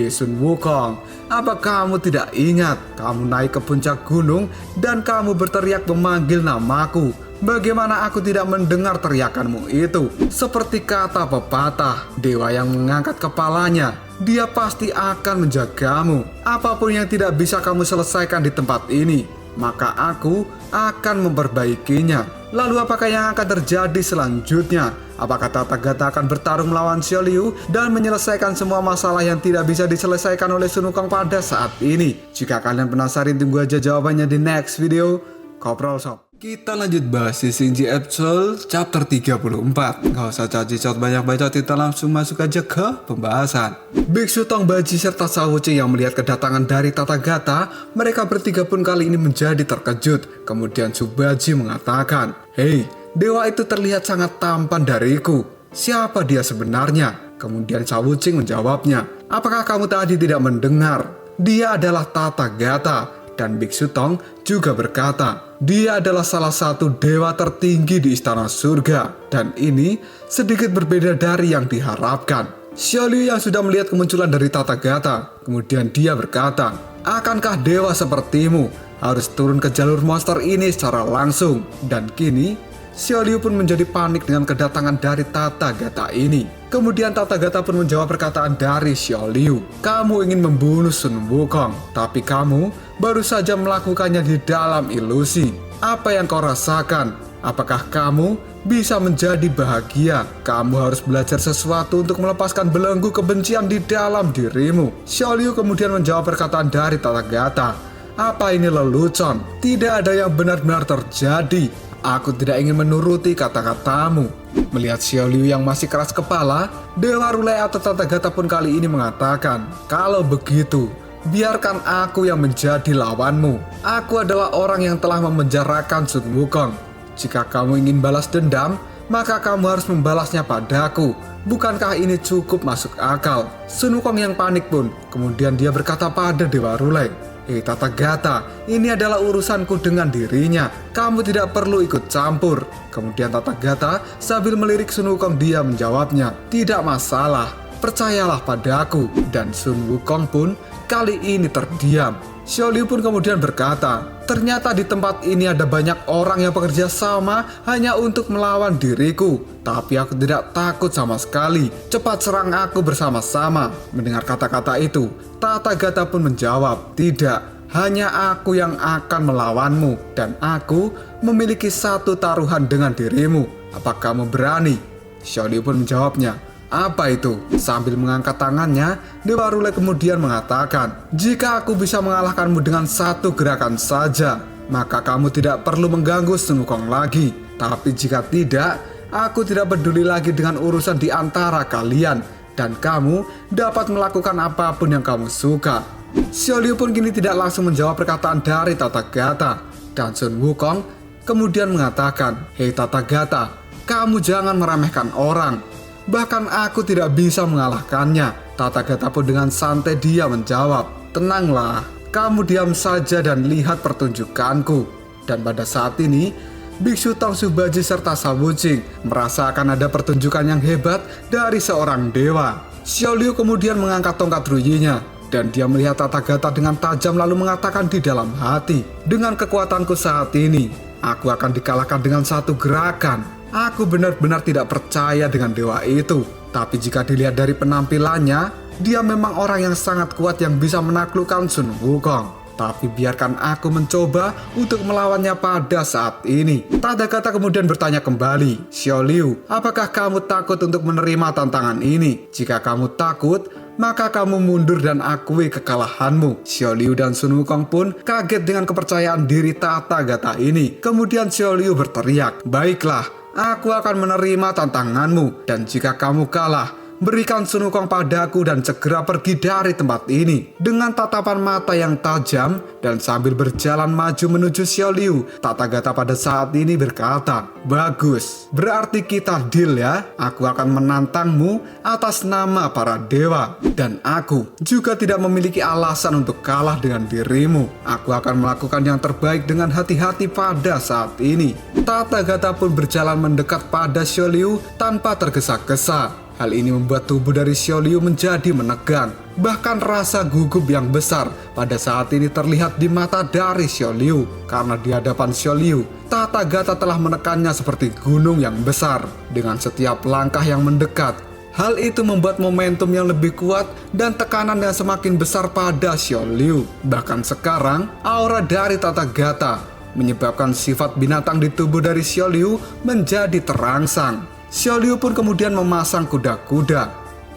Sun Wukong, apa kamu tidak ingat kamu naik ke puncak gunung dan kamu berteriak memanggil namaku? Bagaimana aku tidak mendengar teriakanmu itu? Seperti kata pepatah, dewa yang mengangkat kepalanya, dia pasti akan menjagamu. Apapun yang tidak bisa kamu selesaikan di tempat ini, maka aku akan memperbaikinya. Lalu apakah yang akan terjadi selanjutnya? Apakah Tathagata akan bertarung melawan Xiao Liu dan menyelesaikan semua masalah yang tidak bisa diselesaikan oleh Sun Wukong pada saat ini? Jika kalian penasaran, tunggu aja jawabannya di next video. Koprol Sob. Kita lanjut bahas si Shinji Episode chapter 34. Gak usah cacicot banyak-banyak, kita langsung masuk aja ke pembahasan. Biksu Tongbaji serta Shao Wuqing yang melihat kedatangan dari Tathagata, mereka bertiga pun kali ini menjadi terkejut. Kemudian Subaji mengatakan, Hei, dewa itu terlihat sangat tampan dariku. Siapa dia sebenarnya? Kemudian Shao Wuqing menjawabnya, apakah kamu tadi tidak mendengar? Dia adalah Tathagata. Dan Biksu Tong juga berkata, dia adalah salah satu dewa tertinggi di istana surga. Dan ini sedikit berbeda dari yang diharapkan. Xiao Liu yang sudah melihat kemunculan dari Tathagata, kemudian dia berkata, akankah dewa sepertimu harus turun ke jalur monster ini secara langsung? Dan kini Xiao Liu pun menjadi panik dengan kedatangan dari Tathagata ini. Kemudian Tathagata pun menjawab perkataan dari Xiao Liu. Kamu ingin membunuh Sun Wukong, tapi kamu baru saja melakukannya di dalam ilusi. Apa yang kau rasakan? Apakah kamu bisa menjadi bahagia? Kamu harus belajar sesuatu untuk melepaskan belenggu kebencian di dalam dirimu. Xiao Liu kemudian menjawab perkataan dari Tathagata. Apa ini lelucon? Tidak ada yang benar-benar terjadi. Aku tidak ingin menuruti kata-katamu. Melihat Xiao Liu yang masih keras kepala, Dewa Rulai atau Tathagata pun kali ini mengatakan, kalau begitu, biarkan aku yang menjadi lawanmu. Aku adalah orang yang telah memenjarakan Sun Wukong. Jika kamu ingin balas dendam, maka kamu harus membalasnya padaku. Bukankah ini cukup masuk akal? Sun Wukong yang panik pun, kemudian dia berkata pada Dewa Rulai, Tathagata, ini adalah urusanku dengan dirinya. Kamu tidak perlu ikut campur. Kemudian Tathagata sambil melirik Sun Wukong dia menjawabnya, tidak masalah, percayalah padaku. Dan Sun Wukong pun kali ini terdiam. Xiao Liu pun kemudian berkata, ternyata di tempat ini ada banyak orang yang bekerja sama hanya untuk melawan diriku. Tapi aku tidak takut sama sekali. Cepat serang aku bersama-sama. Mendengar kata-kata itu, Tathagata pun menjawab, tidak, hanya aku yang akan melawanmu. Dan aku memiliki satu taruhan dengan dirimu. Apa kamu berani? Xiao Liu pun menjawabnya, apa itu? Sambil mengangkat tangannya, Dewa Rulai kemudian mengatakan, jika aku bisa mengalahkanmu dengan satu gerakan saja, maka kamu tidak perlu mengganggu Sun Wukong lagi. Tapi jika tidak, aku tidak peduli lagi dengan urusan di antara kalian. Dan kamu dapat melakukan apapun yang kamu suka. Xiao Liu pun kini tidak langsung menjawab perkataan dari Tathagata. Dan Sun Wukong kemudian mengatakan, hei Tathagata, kamu jangan meremehkan orang. Bahkan aku tidak bisa mengalahkannya. Tathagata pun dengan santai dia menjawab, tenanglah, kamu diam saja dan lihat pertunjukanku. Dan pada saat ini, Biksu Tong Subaji serta Shao Wuqing merasa akan ada pertunjukan yang hebat dari seorang dewa. Xiao Liu kemudian mengangkat tongkat ruyinya dan dia melihat Tathagata dengan tajam lalu mengatakan di dalam hati, dengan kekuatanku saat ini, aku akan dikalahkan dengan satu gerakan. Aku benar-benar tidak percaya dengan dewa itu. Tapi jika dilihat dari penampilannya, dia memang orang yang sangat kuat yang bisa menaklukkan Sun Wukong. Tapi biarkan aku mencoba untuk melawannya pada saat ini. Tathagata kemudian bertanya kembali, Xiao Liu, apakah kamu takut untuk menerima tantangan ini? Jika kamu takut, maka kamu mundur dan akui kekalahanmu. Xiao Liu dan Sun Wukong pun kaget dengan kepercayaan diri Tathagata ini. Kemudian Xiao Liu berteriak, baiklah, aku akan menerima tantanganmu, dan jika kamu kalah, berikan Sun Wukong padaku dan segera pergi dari tempat ini. Dengan tatapan mata yang tajam dan sambil berjalan maju menuju Xiao Liu, Tathagata pada saat ini berkata, "Bagus, berarti kita deal ya. Aku akan menantangmu atas nama para dewa. Dan aku juga tidak memiliki alasan untuk kalah dengan dirimu. Aku akan melakukan yang terbaik dengan hati-hati pada saat ini." Tathagata pun berjalan mendekat pada Xiao Liu tanpa tergesa-gesa. Hal ini membuat tubuh dari Xiao Liu menjadi menegang. Bahkan rasa gugup yang besar pada saat ini terlihat di mata dari Xiao Liu. Karena di hadapan Xiao Liu, Tathagata telah menekannya seperti gunung yang besar dengan setiap langkah yang mendekat. Hal itu membuat momentum yang lebih kuat dan tekanan yang semakin besar pada Xiao Liu. Bahkan sekarang, aura dari Tathagata menyebabkan sifat binatang di tubuh dari Xiao Liu menjadi terangsang. Xiao Liu pun kemudian memasang kuda-kuda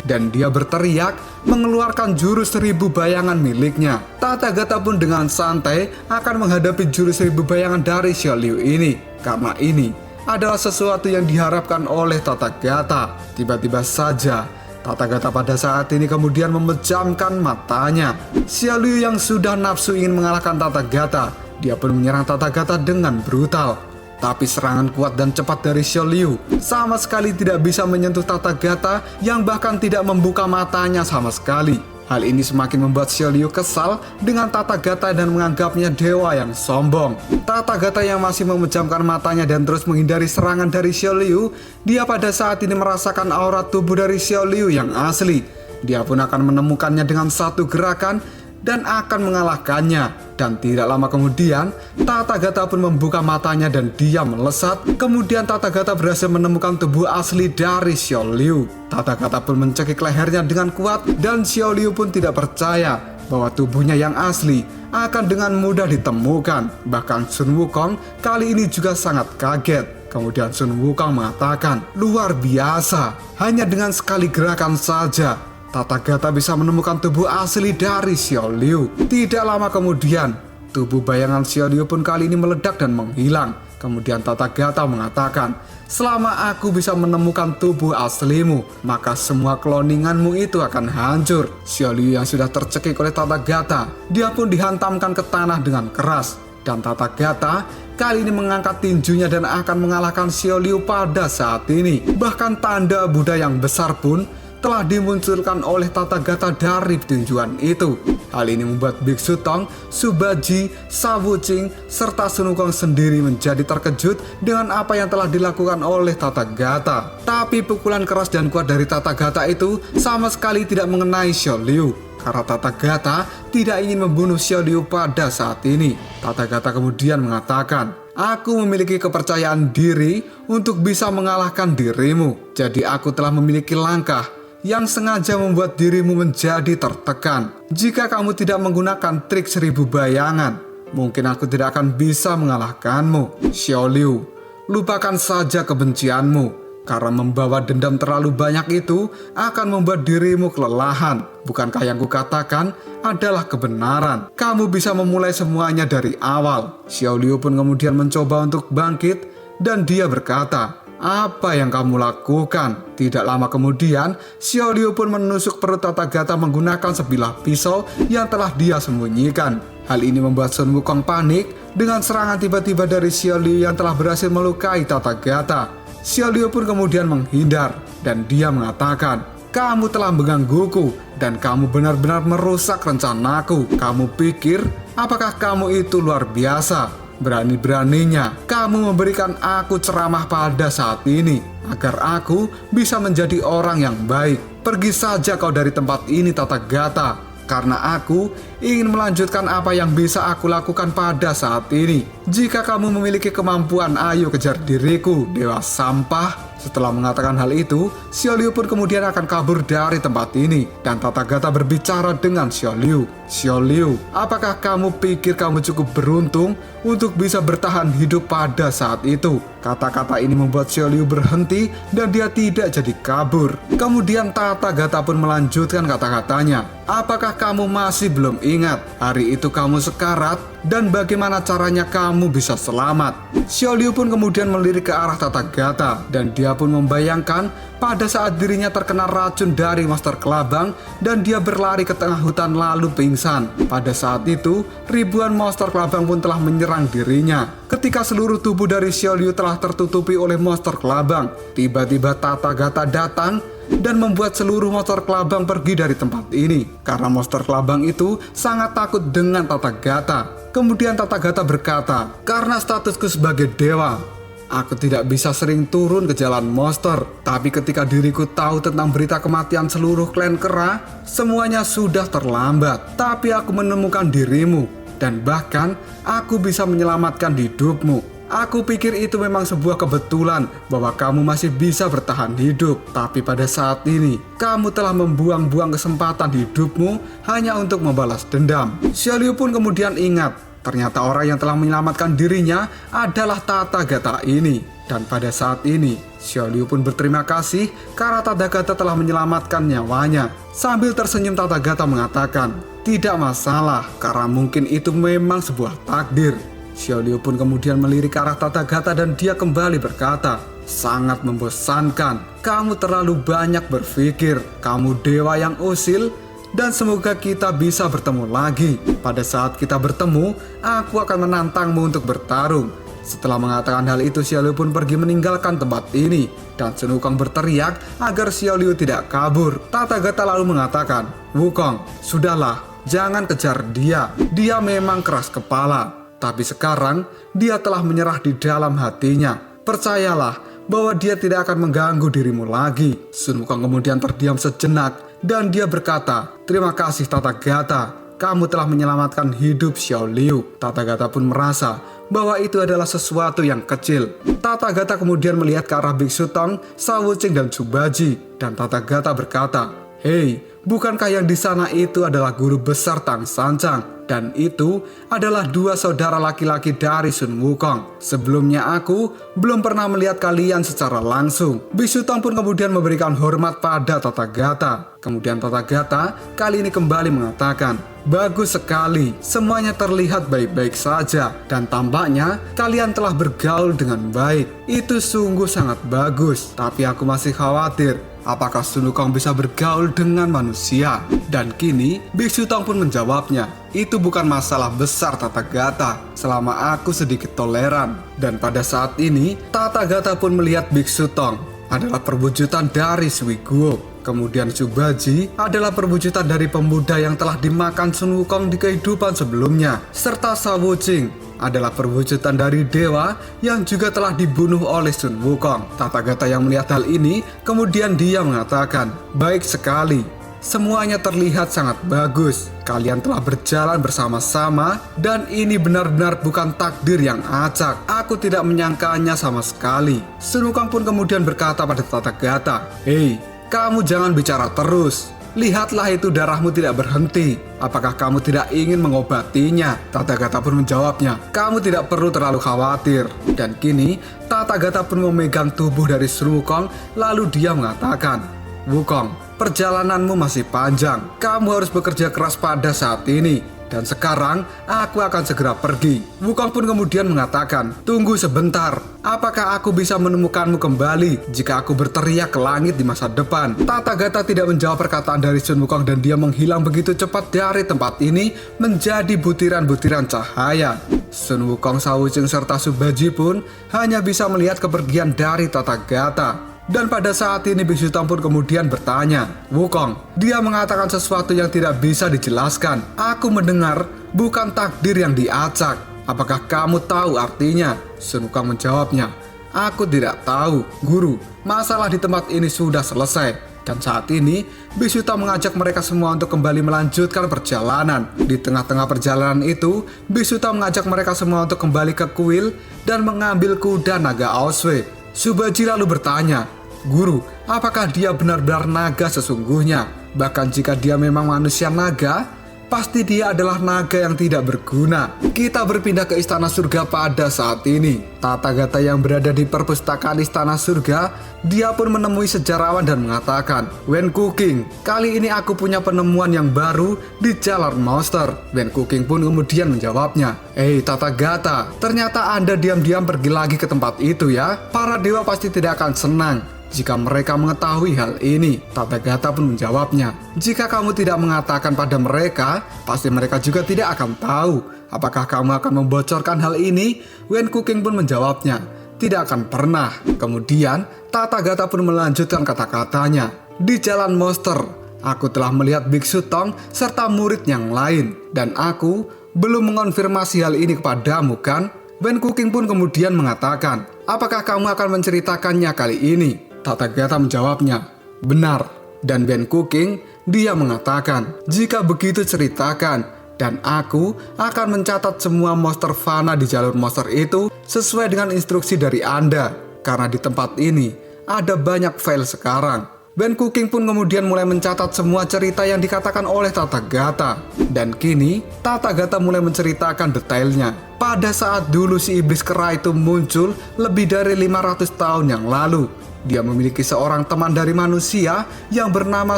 dan dia berteriak mengeluarkan jurus 1000 bayangan miliknya. Tathagata pun dengan santai akan menghadapi jurus 1000 bayangan dari Xiao Liu ini, karena ini adalah sesuatu yang diharapkan oleh Tathagata. Tiba-tiba saja Tathagata pada saat ini kemudian memejamkan matanya. Xiao Liu yang sudah nafsu ingin mengalahkan Tathagata, dia pun menyerang Tathagata dengan brutal. Tapi serangan kuat dan cepat dari Xiao Liu sama sekali tidak bisa menyentuh Tathagata yang bahkan tidak membuka matanya sama sekali. Hal ini semakin membuat Xiao Liu kesal dengan Tathagata dan menganggapnya dewa yang sombong. Tathagata yang masih memejamkan matanya dan terus menghindari serangan dari Xiao Liu, dia pada saat ini merasakan aura tubuh dari Xiao Liu yang asli. Dia pun akan menemukannya dengan satu gerakan dan akan mengalahkannya. Dan tidak lama kemudian, Tathagata pun membuka matanya dan dia melesat. Kemudian Tathagata berhasil menemukan tubuh asli dari Xiao Liu. Tathagata pun mencekik lehernya dengan kuat dan Xiao Liu pun tidak percaya bahwa tubuhnya yang asli akan dengan mudah ditemukan. Bahkan Sun Wukong kali ini juga sangat kaget. Kemudian Sun Wukong mengatakan, "Luar biasa, hanya dengan sekali gerakan saja Tathagata bisa menemukan tubuh asli dari Xiao Liu." Tidak lama kemudian, tubuh bayangan Xiao Liu pun kali ini meledak dan menghilang. Kemudian Tathagata mengatakan, "Selama aku bisa menemukan tubuh aslimu, maka semua kloninganmu itu akan hancur." Xiao Liu yang sudah tercekik oleh Tathagata, dia pun dihantamkan ke tanah dengan keras. Dan Tathagata kali ini mengangkat tinjunya dan akan mengalahkan Xiao Liu pada saat ini. Bahkan tanda Buddha yang besar pun telah dimunculkan oleh Tathagata dari tinjuan itu. Hal ini membuat Biksu Tong, Subaji, Sawuching, serta Sun Wukong sendiri menjadi terkejut dengan apa yang telah dilakukan oleh Tathagata. Tapi pukulan keras dan kuat dari Tathagata itu sama sekali tidak mengenai Xiao Liu, karena Tathagata tidak ingin membunuh Xiao Liu pada saat ini. Tathagata kemudian mengatakan, "Aku memiliki kepercayaan diri untuk bisa mengalahkan dirimu. Jadi aku telah memiliki langkah yang sengaja membuat dirimu menjadi tertekan. Jika kamu tidak menggunakan trik 1000 bayangan, mungkin aku tidak akan bisa mengalahkanmu. Xiao Liu, lupakan saja kebencianmu. Karena membawa dendam terlalu banyak itu akan membuat dirimu kelelahan. Bukankah yang kukatakan adalah kebenaran? Kamu bisa memulai semuanya dari awal." Xiao Liu pun kemudian mencoba untuk bangkit dan dia berkata, "Apa yang kamu lakukan?" Tidak lama kemudian, Xiao Liu pun menusuk perut Tathagata menggunakan sebilah pisau yang telah dia sembunyikan. Hal ini membuat Sun Wukong panik dengan serangan tiba-tiba dari Xiao Liu yang telah berhasil melukai Tathagata. Xiao Liu pun kemudian menghindar dan dia mengatakan, "Kamu telah menggangguku dan kamu benar-benar merusak rencanaku. Kamu pikir apakah kamu itu luar biasa? Berani-beraninya kamu memberikan aku ceramah pada saat ini agar aku bisa menjadi orang yang baik. Pergi saja kau dari tempat ini, Tathagata, karena aku ingin melanjutkan apa yang bisa aku lakukan pada saat ini. Jika kamu memiliki kemampuan, ayo kejar diriku, dewa sampah." Setelah mengatakan hal itu, Xiao Liu pun kemudian akan kabur dari tempat ini. Dan Tathagata berbicara dengan Xiao Liu. "Xiao Liu, apakah kamu pikir kamu cukup beruntung untuk bisa bertahan hidup pada saat itu?" Kata-kata ini membuat Xiao Liu berhenti dan dia tidak jadi kabur. Kemudian Tathagata pun melanjutkan kata-katanya, "Apakah kamu masih belum ingat? Hari itu kamu sekarat dan bagaimana caranya kamu bisa selamat. Xiao Liu pun kemudian melirik ke arah Tathagata dan dia pun membayangkan pada saat dirinya terkena racun dari monster kelabang dan dia berlari ke tengah hutan lalu pingsan. Pada saat itu, ribuan monster kelabang pun telah menyerang dirinya. Ketika seluruh tubuh dari Xiao Liu telah tertutupi oleh monster kelabang, tiba-tiba Tathagata datang dan membuat seluruh monster kelabang pergi dari tempat ini. Karena monster kelabang itu sangat takut dengan Tathagata. Kemudian Tathagata berkata, "Karena statusku sebagai dewa, aku tidak bisa sering turun ke jalan monster. Tapi ketika diriku tahu tentang berita kematian seluruh klan kera, semuanya sudah terlambat. Tapi aku menemukan dirimu, dan bahkan aku bisa menyelamatkan hidupmu. Aku pikir itu memang sebuah kebetulan bahwa kamu masih bisa bertahan hidup. Tapi pada saat ini, kamu telah membuang-buang kesempatan hidupmu hanya untuk membalas dendam." Xiao Liu pun kemudian ingat, ternyata orang yang telah menyelamatkan dirinya adalah Tathagata ini. Dan pada saat ini, Xiao Liu pun berterima kasih karena Tathagata telah menyelamatkan nyawanya. Sambil tersenyum, Tathagata mengatakan, "Tidak masalah, karena mungkin itu memang sebuah takdir." Xiao Liu pun kemudian melirik ke arah Tathagata dan dia kembali berkata, "Sangat membosankan. Kamu terlalu banyak berpikir. Kamu dewa yang usil dan semoga kita bisa bertemu lagi. Pada saat kita bertemu, aku akan menantangmu untuk bertarung." Setelah mengatakan hal itu, Xiao Liu pun pergi meninggalkan tempat ini dan Sun Wukong berteriak agar Xiao Liu tidak kabur. Tathagata lalu mengatakan, "Wukong, sudahlah, jangan kejar dia. Dia memang keras kepala. Tapi sekarang dia telah menyerah di dalam hatinya. Percayalah bahwa dia tidak akan mengganggu dirimu lagi." Sun Wukong kemudian terdiam sejenak dan dia berkata, "Terima kasih Tathagata, kamu telah menyelamatkan hidup Xiao Liu." Tathagata pun merasa bahwa itu adalah sesuatu yang kecil. Tathagata kemudian melihat ke arah Biksu Tong, Shao Wuqing dan Subaji, dan Tathagata berkata, "Hei, bukankah yang di sana itu adalah guru besar Tang Sanjang? Dan itu adalah dua saudara laki-laki dari Sun Wukong. Sebelumnya aku belum pernah melihat kalian secara langsung." Biksu Tong pun kemudian memberikan hormat pada Tathagata. Kemudian Tathagata kali ini kembali mengatakan, "Bagus sekali, semuanya terlihat baik-baik saja. Dan tampaknya kalian telah bergaul dengan baik. Itu sungguh sangat bagus. Tapi aku masih khawatir, apakah Sun Wukong bisa bergaul dengan manusia?" Dan kini Biksu Tong pun menjawabnya, "Itu bukan masalah besar Tathagata, selama aku sedikit toleran." Dan pada saat ini Tathagata pun melihat Biksu Tong adalah perwujudan dari Sui Guo. Kemudian Subaji adalah perwujudan dari pemuda yang telah dimakan Sun Wukong di kehidupan sebelumnya. Serta Shao Wuqing adalah perwujudan dari dewa yang juga telah dibunuh oleh Sun Wukong. Tathagata yang melihat hal ini, kemudian dia mengatakan, "Baik sekali. Semuanya terlihat sangat bagus. Kalian telah berjalan bersama-sama dan ini benar-benar bukan takdir yang acak. Aku tidak menyangkanya sama sekali." Sun Wukong pun kemudian berkata pada Tathagata, "Hei, kamu jangan bicara terus. Lihatlah itu darahmu tidak berhenti. Apakah kamu tidak ingin mengobatinya?" Tathagata pun menjawabnya, "Kamu tidak perlu terlalu khawatir." Dan kini Tathagata pun memegang tubuh dari Sun Wukong lalu dia mengatakan, "Wukong, perjalananmu masih panjang. Kamu harus bekerja keras pada saat ini. Dan sekarang aku akan segera pergi." Wukong pun kemudian mengatakan, "Tunggu sebentar. Apakah aku bisa menemukanmu kembali jika aku berteriak ke langit di masa depan?" Tathagata tidak menjawab perkataan dari Sun Wukong dan dia menghilang begitu cepat dari tempat ini menjadi butiran-butiran cahaya. Sun Wukong, Shao Wuqing serta Subaji pun hanya bisa melihat kepergian dari Tathagata. Dan pada saat ini Biksu Tong pun kemudian bertanya, "Wukong, dia mengatakan sesuatu yang tidak bisa dijelaskan. Aku mendengar bukan takdir yang diacak. Apakah kamu tahu artinya?" Sun Wukong menjawabnya, "Aku tidak tahu, Guru. Masalah di tempat ini sudah selesai." Dan saat ini Biksu Tong mengajak mereka semua untuk kembali melanjutkan perjalanan. Di tengah-tengah perjalanan itu, Biksu Tong mengajak mereka semua untuk kembali ke kuil dan mengambil kuda naga Oswe. Subaji lalu bertanya, "Guru, apakah dia benar-benar naga sesungguhnya? Bahkan jika dia memang manusia naga, Pasti dia adalah naga yang tidak berguna. Kita berpindah ke Istana Surga pada saat ini. Tathagata yang berada di perpustakaan Istana Surga, dia pun menemui sejarawan dan mengatakan, Wenku King, kali ini aku punya penemuan yang baru di Jalan Monster. Wenku King pun kemudian menjawabnya, Tathagata, ternyata Anda diam-diam pergi lagi ke tempat itu ya. Para dewa pasti tidak akan senang jika mereka mengetahui hal ini. Tathagata pun menjawabnya, jika kamu tidak mengatakan pada mereka, pasti mereka juga tidak akan tahu. Apakah kamu akan membocorkan hal ini? Wenku King pun menjawabnya, tidak akan pernah. Kemudian Tathagata pun melanjutkan kata-katanya, di Jalan Monster, aku telah melihat Biksu Tong serta murid yang lain, dan aku belum mengonfirmasi hal ini kepadamu kan? Wenku King pun kemudian mengatakan, apakah kamu akan menceritakannya kali ini? Tathagata menjawabnya, benar. Dan Wenku King, dia mengatakan, jika begitu ceritakan, dan aku akan mencatat semua monster fana di jalur monster itu sesuai dengan instruksi dari Anda. Karena di tempat ini ada banyak file sekarang. Wenku King pun kemudian mulai mencatat semua cerita yang dikatakan oleh Tathagata. Dan kini Tathagata mulai menceritakan detailnya. Pada saat dulu si iblis kera itu muncul lebih dari 500 tahun yang lalu, dia memiliki seorang teman dari manusia yang bernama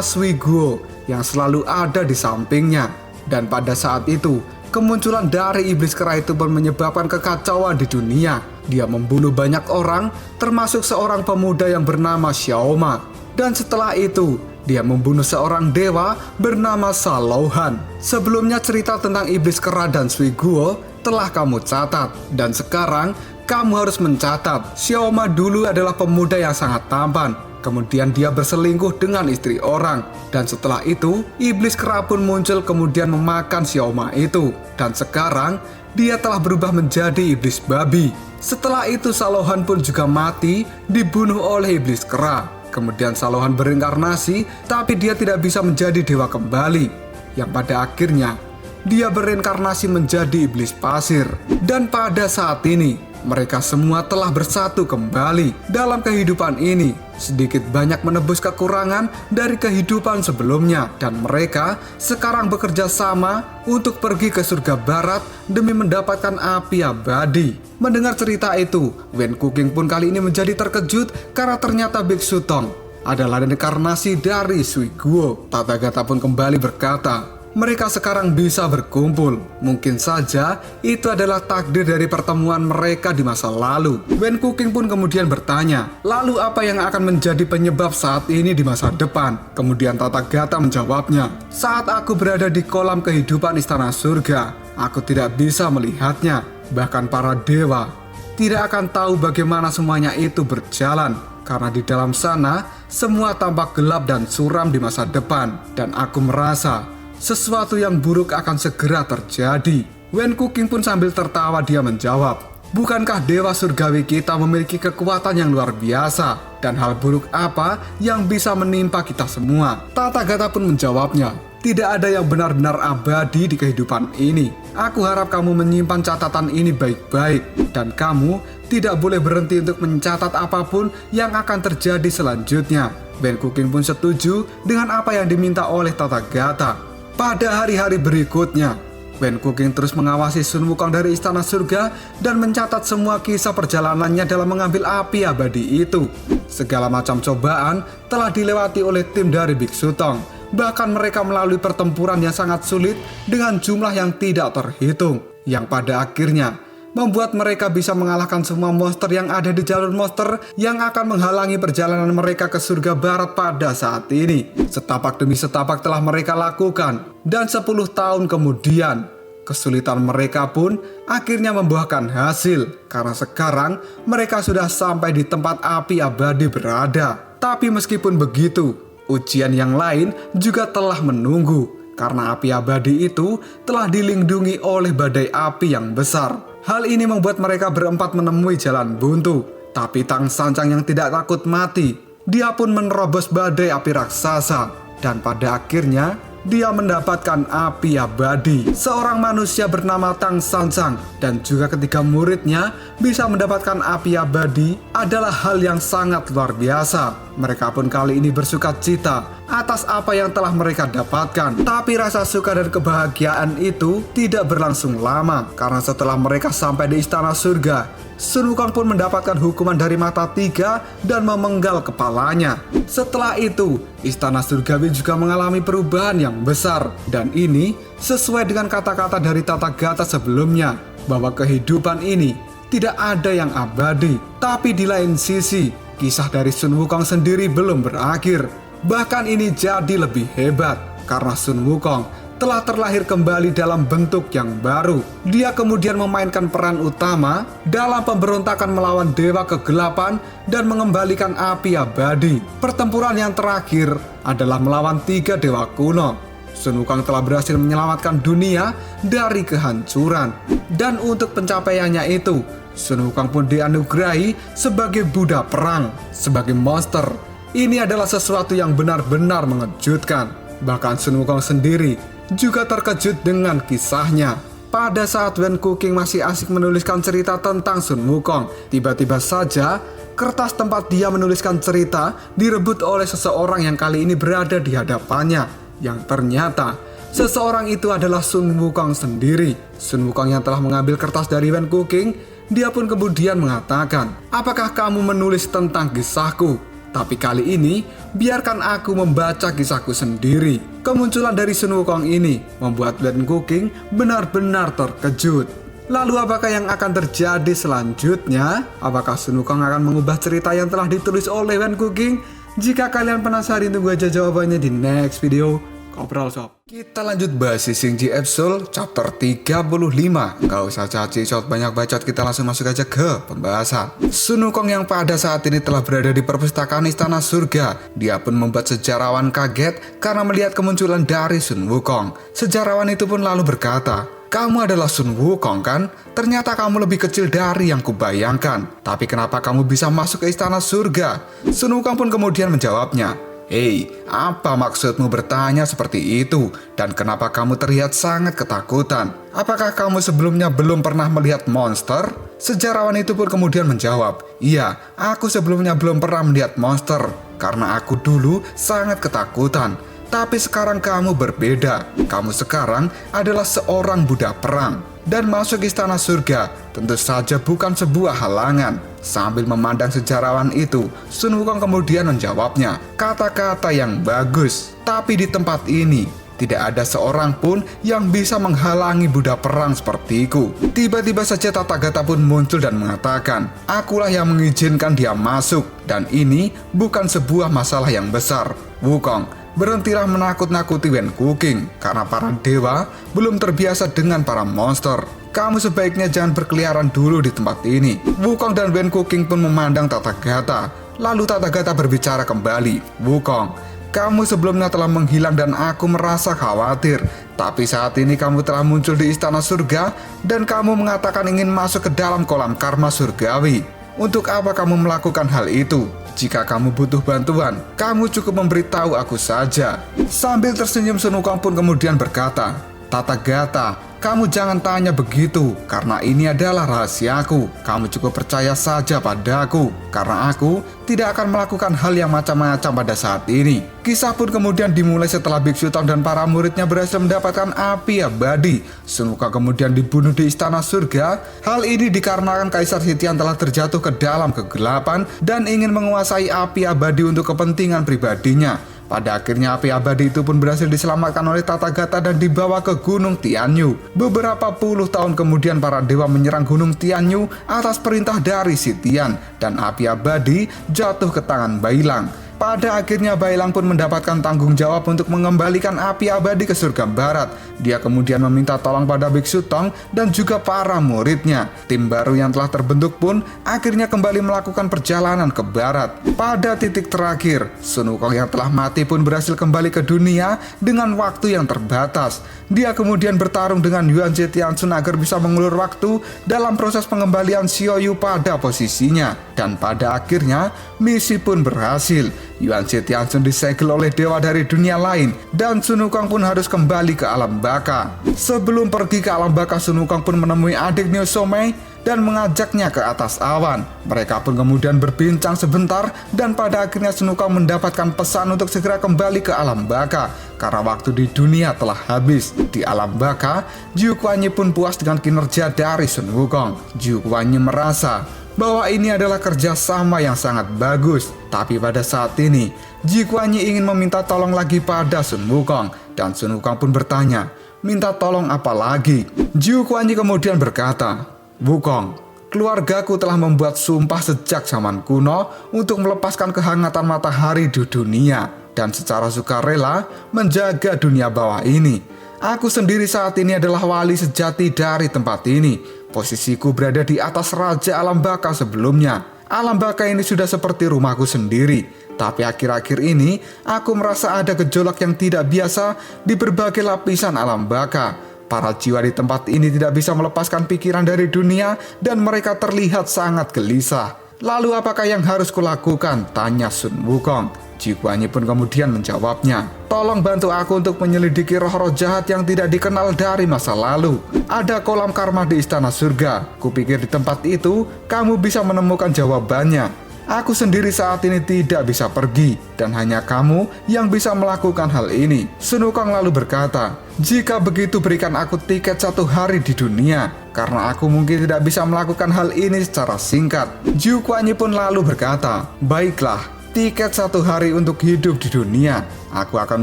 Suiguo yang selalu ada di sampingnya. Dan pada saat itu, kemunculan dari iblis kera itu pun menyebabkan kekacauan di dunia. Dia membunuh banyak orang, termasuk seorang pemuda yang bernama Xiaoma. Dan setelah itu, dia membunuh seorang dewa bernama Salouhan. Sebelumnya cerita tentang iblis kera dan Suiguo telah kamu catat. Dan sekarang, kamu harus mencatat, Xiaoma dulu adalah pemuda yang sangat tampan. Kemudian dia berselingkuh dengan istri orang. Dan setelah itu, iblis kera pun muncul kemudian memakan Xiaoma itu. Dan sekarang, dia telah berubah menjadi iblis babi. Setelah itu, Salouhan pun juga mati, dibunuh oleh iblis kera. Kemudian Salouhan berinkarnasi, tapi dia tidak bisa menjadi dewa kembali. Yang pada akhirnya, dia berinkarnasi menjadi iblis pasir. Dan pada saat ini, mereka semua telah bersatu kembali dalam kehidupan ini, sedikit banyak menebus kekurangan dari kehidupan sebelumnya, dan mereka sekarang bekerja sama untuk pergi ke surga barat demi mendapatkan api abadi. Mendengar cerita itu, Wenku King pun kali ini menjadi terkejut karena ternyata Biksu Tong adalah reinkarnasi dari Suiguo. Tathagata pun kembali berkata, mereka sekarang bisa berkumpul. Mungkin saja itu adalah takdir dari pertemuan mereka di masa lalu. Wenku King pun kemudian bertanya, lalu apa yang akan menjadi penyebab saat ini di masa depan? Kemudian Tathagata menjawabnya, saat aku berada di kolam kehidupan Istana Surga, aku tidak bisa melihatnya. Bahkan para dewa tidak akan tahu bagaimana semuanya itu berjalan. Karena di dalam sana, semua tampak gelap dan suram di masa depan. Dan aku merasa sesuatu yang buruk akan segera terjadi. Wenku King pun sambil tertawa dia menjawab, bukankah dewa surgawi kita memiliki kekuatan yang luar biasa? Dan hal buruk apa yang bisa menimpa kita semua? Tathagata pun menjawabnya, tidak ada yang benar-benar abadi di kehidupan ini. Aku harap kamu menyimpan catatan ini baik-baik. Dan kamu tidak boleh berhenti untuk mencatat apapun yang akan terjadi selanjutnya. Wenku King pun setuju dengan apa yang diminta oleh Tathagata. Pada hari-hari berikutnya, Wenku King terus mengawasi Sun Wukong dari Istana Surga dan mencatat semua kisah perjalanannya dalam mengambil api abadi itu. Segala macam cobaan telah dilewati oleh tim dari Biksu Tong. Bahkan mereka melalui pertempuran yang sangat sulit dengan jumlah yang tidak terhitung, yang pada akhirnya membuat mereka bisa mengalahkan semua monster yang ada di jalur monster yang akan menghalangi perjalanan mereka ke surga barat pada saat ini. Setapak demi setapak telah mereka lakukan, dan 10 tahun kemudian kesulitan mereka pun akhirnya membuahkan hasil, karena sekarang mereka sudah sampai di tempat api abadi berada. Tapi meskipun begitu, ujian yang lain juga telah menunggu, karena api abadi itu telah dilindungi oleh badai api yang besar. Hal ini membuat mereka berempat menemui jalan buntu. Tapi Tang Sancang yang tidak takut mati, dia pun menerobos badai api raksasa. Dan pada akhirnya, dia mendapatkan api abadi. Seorang manusia bernama Tang Sancang dan juga ketiga muridnya bisa mendapatkan api abadi adalah hal yang sangat luar biasa. Mereka pun kali ini bersuka cita atas apa yang telah mereka dapatkan. Tapi rasa suka dan kebahagiaan itu tidak berlangsung lama, karena setelah mereka sampai di istana surga, Sun Wukong pun mendapatkan hukuman dari mata tiga dan memenggal kepalanya. Setelah itu, istana surgawi juga mengalami perubahan yang besar. Dan ini sesuai dengan kata-kata dari Tathagata sebelumnya, bahwa kehidupan ini tidak ada yang abadi. Tapi di lain sisi, kisah dari Sun Wukong sendiri belum berakhir. Bahkan ini jadi lebih hebat, karena Sun Wukong telah terlahir kembali dalam bentuk yang baru. Dia kemudian memainkan peran utama dalam pemberontakan melawan dewa kegelapan dan mengembalikan api abadi. Pertempuran yang terakhir adalah melawan tiga dewa kuno. Sun Wukong telah berhasil menyelamatkan dunia dari kehancuran. Dan untuk pencapaiannya itu, Sun Wukong pun dianugerahi sebagai Buddha perang, sebagai monster. Ini adalah sesuatu yang benar-benar mengejutkan. Bahkan Sun Wukong sendiri juga terkejut dengan kisahnya. Pada saat Wen Kuking masih asik menuliskan cerita tentang Sun Wukong, tiba-tiba saja kertas tempat dia menuliskan cerita direbut oleh seseorang yang kali ini berada di hadapannya. Yang ternyata seseorang itu adalah Sun Wukong sendiri. Sun Wukong yang telah mengambil kertas dari Wen Kuking, dia pun kemudian mengatakan, "Apakah kamu menulis tentang kisahku? Tapi kali ini, biarkan aku membaca kisahku sendiri." Kemunculan dari Sun Wukong ini membuat Wen Kuking benar-benar terkejut. Lalu apakah yang akan terjadi selanjutnya? Apakah Sun Wukong akan mengubah cerita yang telah ditulis oleh Wen Kuking? Jika kalian penasaran, tunggu aja jawabannya di next video Ngobrol Sob. Kita lanjut bahas Sising Ji Episode chapter 35. Gak usah caci shot banyak bacot, kita langsung masuk aja ke pembahasan. Sun Wukong yang pada saat ini telah berada di perpustakaan istana surga. Dia pun membuat sejarawan kaget karena melihat kemunculan dari Sun Wukong. Sejarawan itu pun lalu berkata, "Kamu adalah Sun Wukong kan? Ternyata kamu lebih kecil dari yang kubayangkan. Tapi kenapa kamu bisa masuk ke istana surga?" Sun Wukong pun kemudian menjawabnya, "Hei, apa maksudmu bertanya seperti itu? Dan kenapa kamu terlihat sangat ketakutan? Apakah kamu sebelumnya belum pernah melihat monster?" Sejarawan itu pun kemudian menjawab, "Iya, aku sebelumnya belum pernah melihat monster, karena aku dulu sangat ketakutan. Tapi sekarang kamu berbeda. Kamu sekarang adalah seorang Buddha perang. Dan masuk istana surga tentu saja bukan sebuah halangan." Sambil memandang sejarawan itu, Sun Wukong kemudian menjawabnya, "Kata-kata yang bagus. Tapi di tempat ini tidak ada seorang pun yang bisa menghalangi Buddha perang sepertiku." Tiba-tiba saja Tathagata pun muncul dan mengatakan, "Akulah yang mengizinkan dia masuk. Dan ini bukan sebuah masalah yang besar. Wukong, berhentilah menakut-nakuti Wen Kuking, karena para dewa belum terbiasa dengan para monster. Kamu sebaiknya jangan berkeliaran dulu di tempat ini." Wukong dan Wen Kuking pun memandang Tathagata. Lalu Tathagata berbicara kembali, "Wukong, kamu sebelumnya telah menghilang dan aku merasa khawatir. Tapi saat ini kamu telah muncul di istana surga dan kamu mengatakan ingin masuk ke dalam kolam karma surgawi. Untuk apa kamu melakukan hal itu? Jika kamu butuh bantuan, kamu cukup memberitahu aku saja." Sambil tersenyum, Sun Wukong pun kemudian berkata, "Tathagata, kamu jangan tanya begitu, karena ini adalah rahasiaku. Kamu cukup percaya saja padaku, karena aku tidak akan melakukan hal yang macam-macam pada saat ini." Kisah pun kemudian dimulai setelah Biksu Tong dan para muridnya berhasil mendapatkan api abadi. Sun Wukong kemudian dibunuh di istana surga. Hal ini dikarenakan Kaisar Sitian telah terjatuh ke dalam kegelapan dan ingin menguasai api abadi untuk kepentingan pribadinya. Pada akhirnya api abadi itu pun berhasil diselamatkan oleh Tathagata dan dibawa ke Gunung Tianyu. Beberapa puluh tahun kemudian para dewa menyerang Gunung Tianyu atas perintah dari Sitian, dan api abadi jatuh ke tangan Bailang. Pada akhirnya Bailang pun mendapatkan tanggung jawab untuk mengembalikan api abadi ke surga barat. Dia kemudian meminta tolong pada Biksu Tong dan juga para muridnya. Tim baru yang telah terbentuk pun akhirnya kembali melakukan perjalanan ke barat. Pada titik terakhir, Sun Wukong yang telah mati pun berhasil kembali ke dunia dengan waktu yang terbatas. Dia kemudian bertarung dengan Yuan Zetiansun agar bisa mengulur waktu dalam proses pengembalian Xiao Yu pada posisinya. Dan pada akhirnya misi pun berhasil. Yuan Zetiansun disegel oleh dewa dari dunia lain dan Sun Wukong pun harus kembali ke alam baka. Sebelum pergi ke alam baka, Sun Wukong pun menemui adik Neo Somei dan mengajaknya ke atas awan. Mereka pun kemudian berbincang sebentar dan pada akhirnya Sun Wukong mendapatkan pesan untuk segera kembali ke alam baka karena waktu di dunia telah habis. Di alam baka, Jiu Kuan Yi pun puas dengan kinerja dari Sun Wukong. Jiu Kuan Yi merasa bahwa ini adalah kerjasama yang sangat bagus. Tapi pada saat ini, Jiu Kuan Yi ingin meminta tolong lagi pada Sun Wukong. Dan Sun Wukong pun bertanya, minta tolong apa lagi? Jiu Kuan Yi kemudian berkata, Wukong, keluargaku telah membuat sumpah sejak zaman kuno untuk melepaskan kehangatan matahari di dunia dan secara sukarela menjaga dunia bawah ini. Aku sendiri saat ini adalah wali sejati dari tempat ini. Posisiku berada di atas Raja Alam Baka sebelumnya. Alam Baka ini sudah seperti rumahku sendiri. Tapi akhir-akhir ini aku merasa ada gejolak yang tidak biasa di berbagai lapisan alam baka. Para jiwa di tempat ini tidak bisa melepaskan pikiran dari dunia dan mereka terlihat sangat gelisah. Lalu apakah yang harus kulakukan? Tanya Sun Wukong. Jiu Kuan Yi pun kemudian menjawabnya, tolong bantu aku untuk menyelidiki roh-roh jahat yang tidak dikenal dari masa lalu. Ada kolam karma di istana surga. Kupikir di tempat itu kamu bisa menemukan jawabannya. Aku sendiri saat ini tidak bisa pergi dan hanya kamu yang bisa melakukan hal ini. Sun Wukong lalu berkata, jika begitu berikan aku tiket 1 hari di dunia karena aku mungkin tidak bisa melakukan hal ini secara singkat. Jiu Kuan Yi pun lalu berkata, baiklah, tiket 1 hari untuk hidup di dunia. Aku akan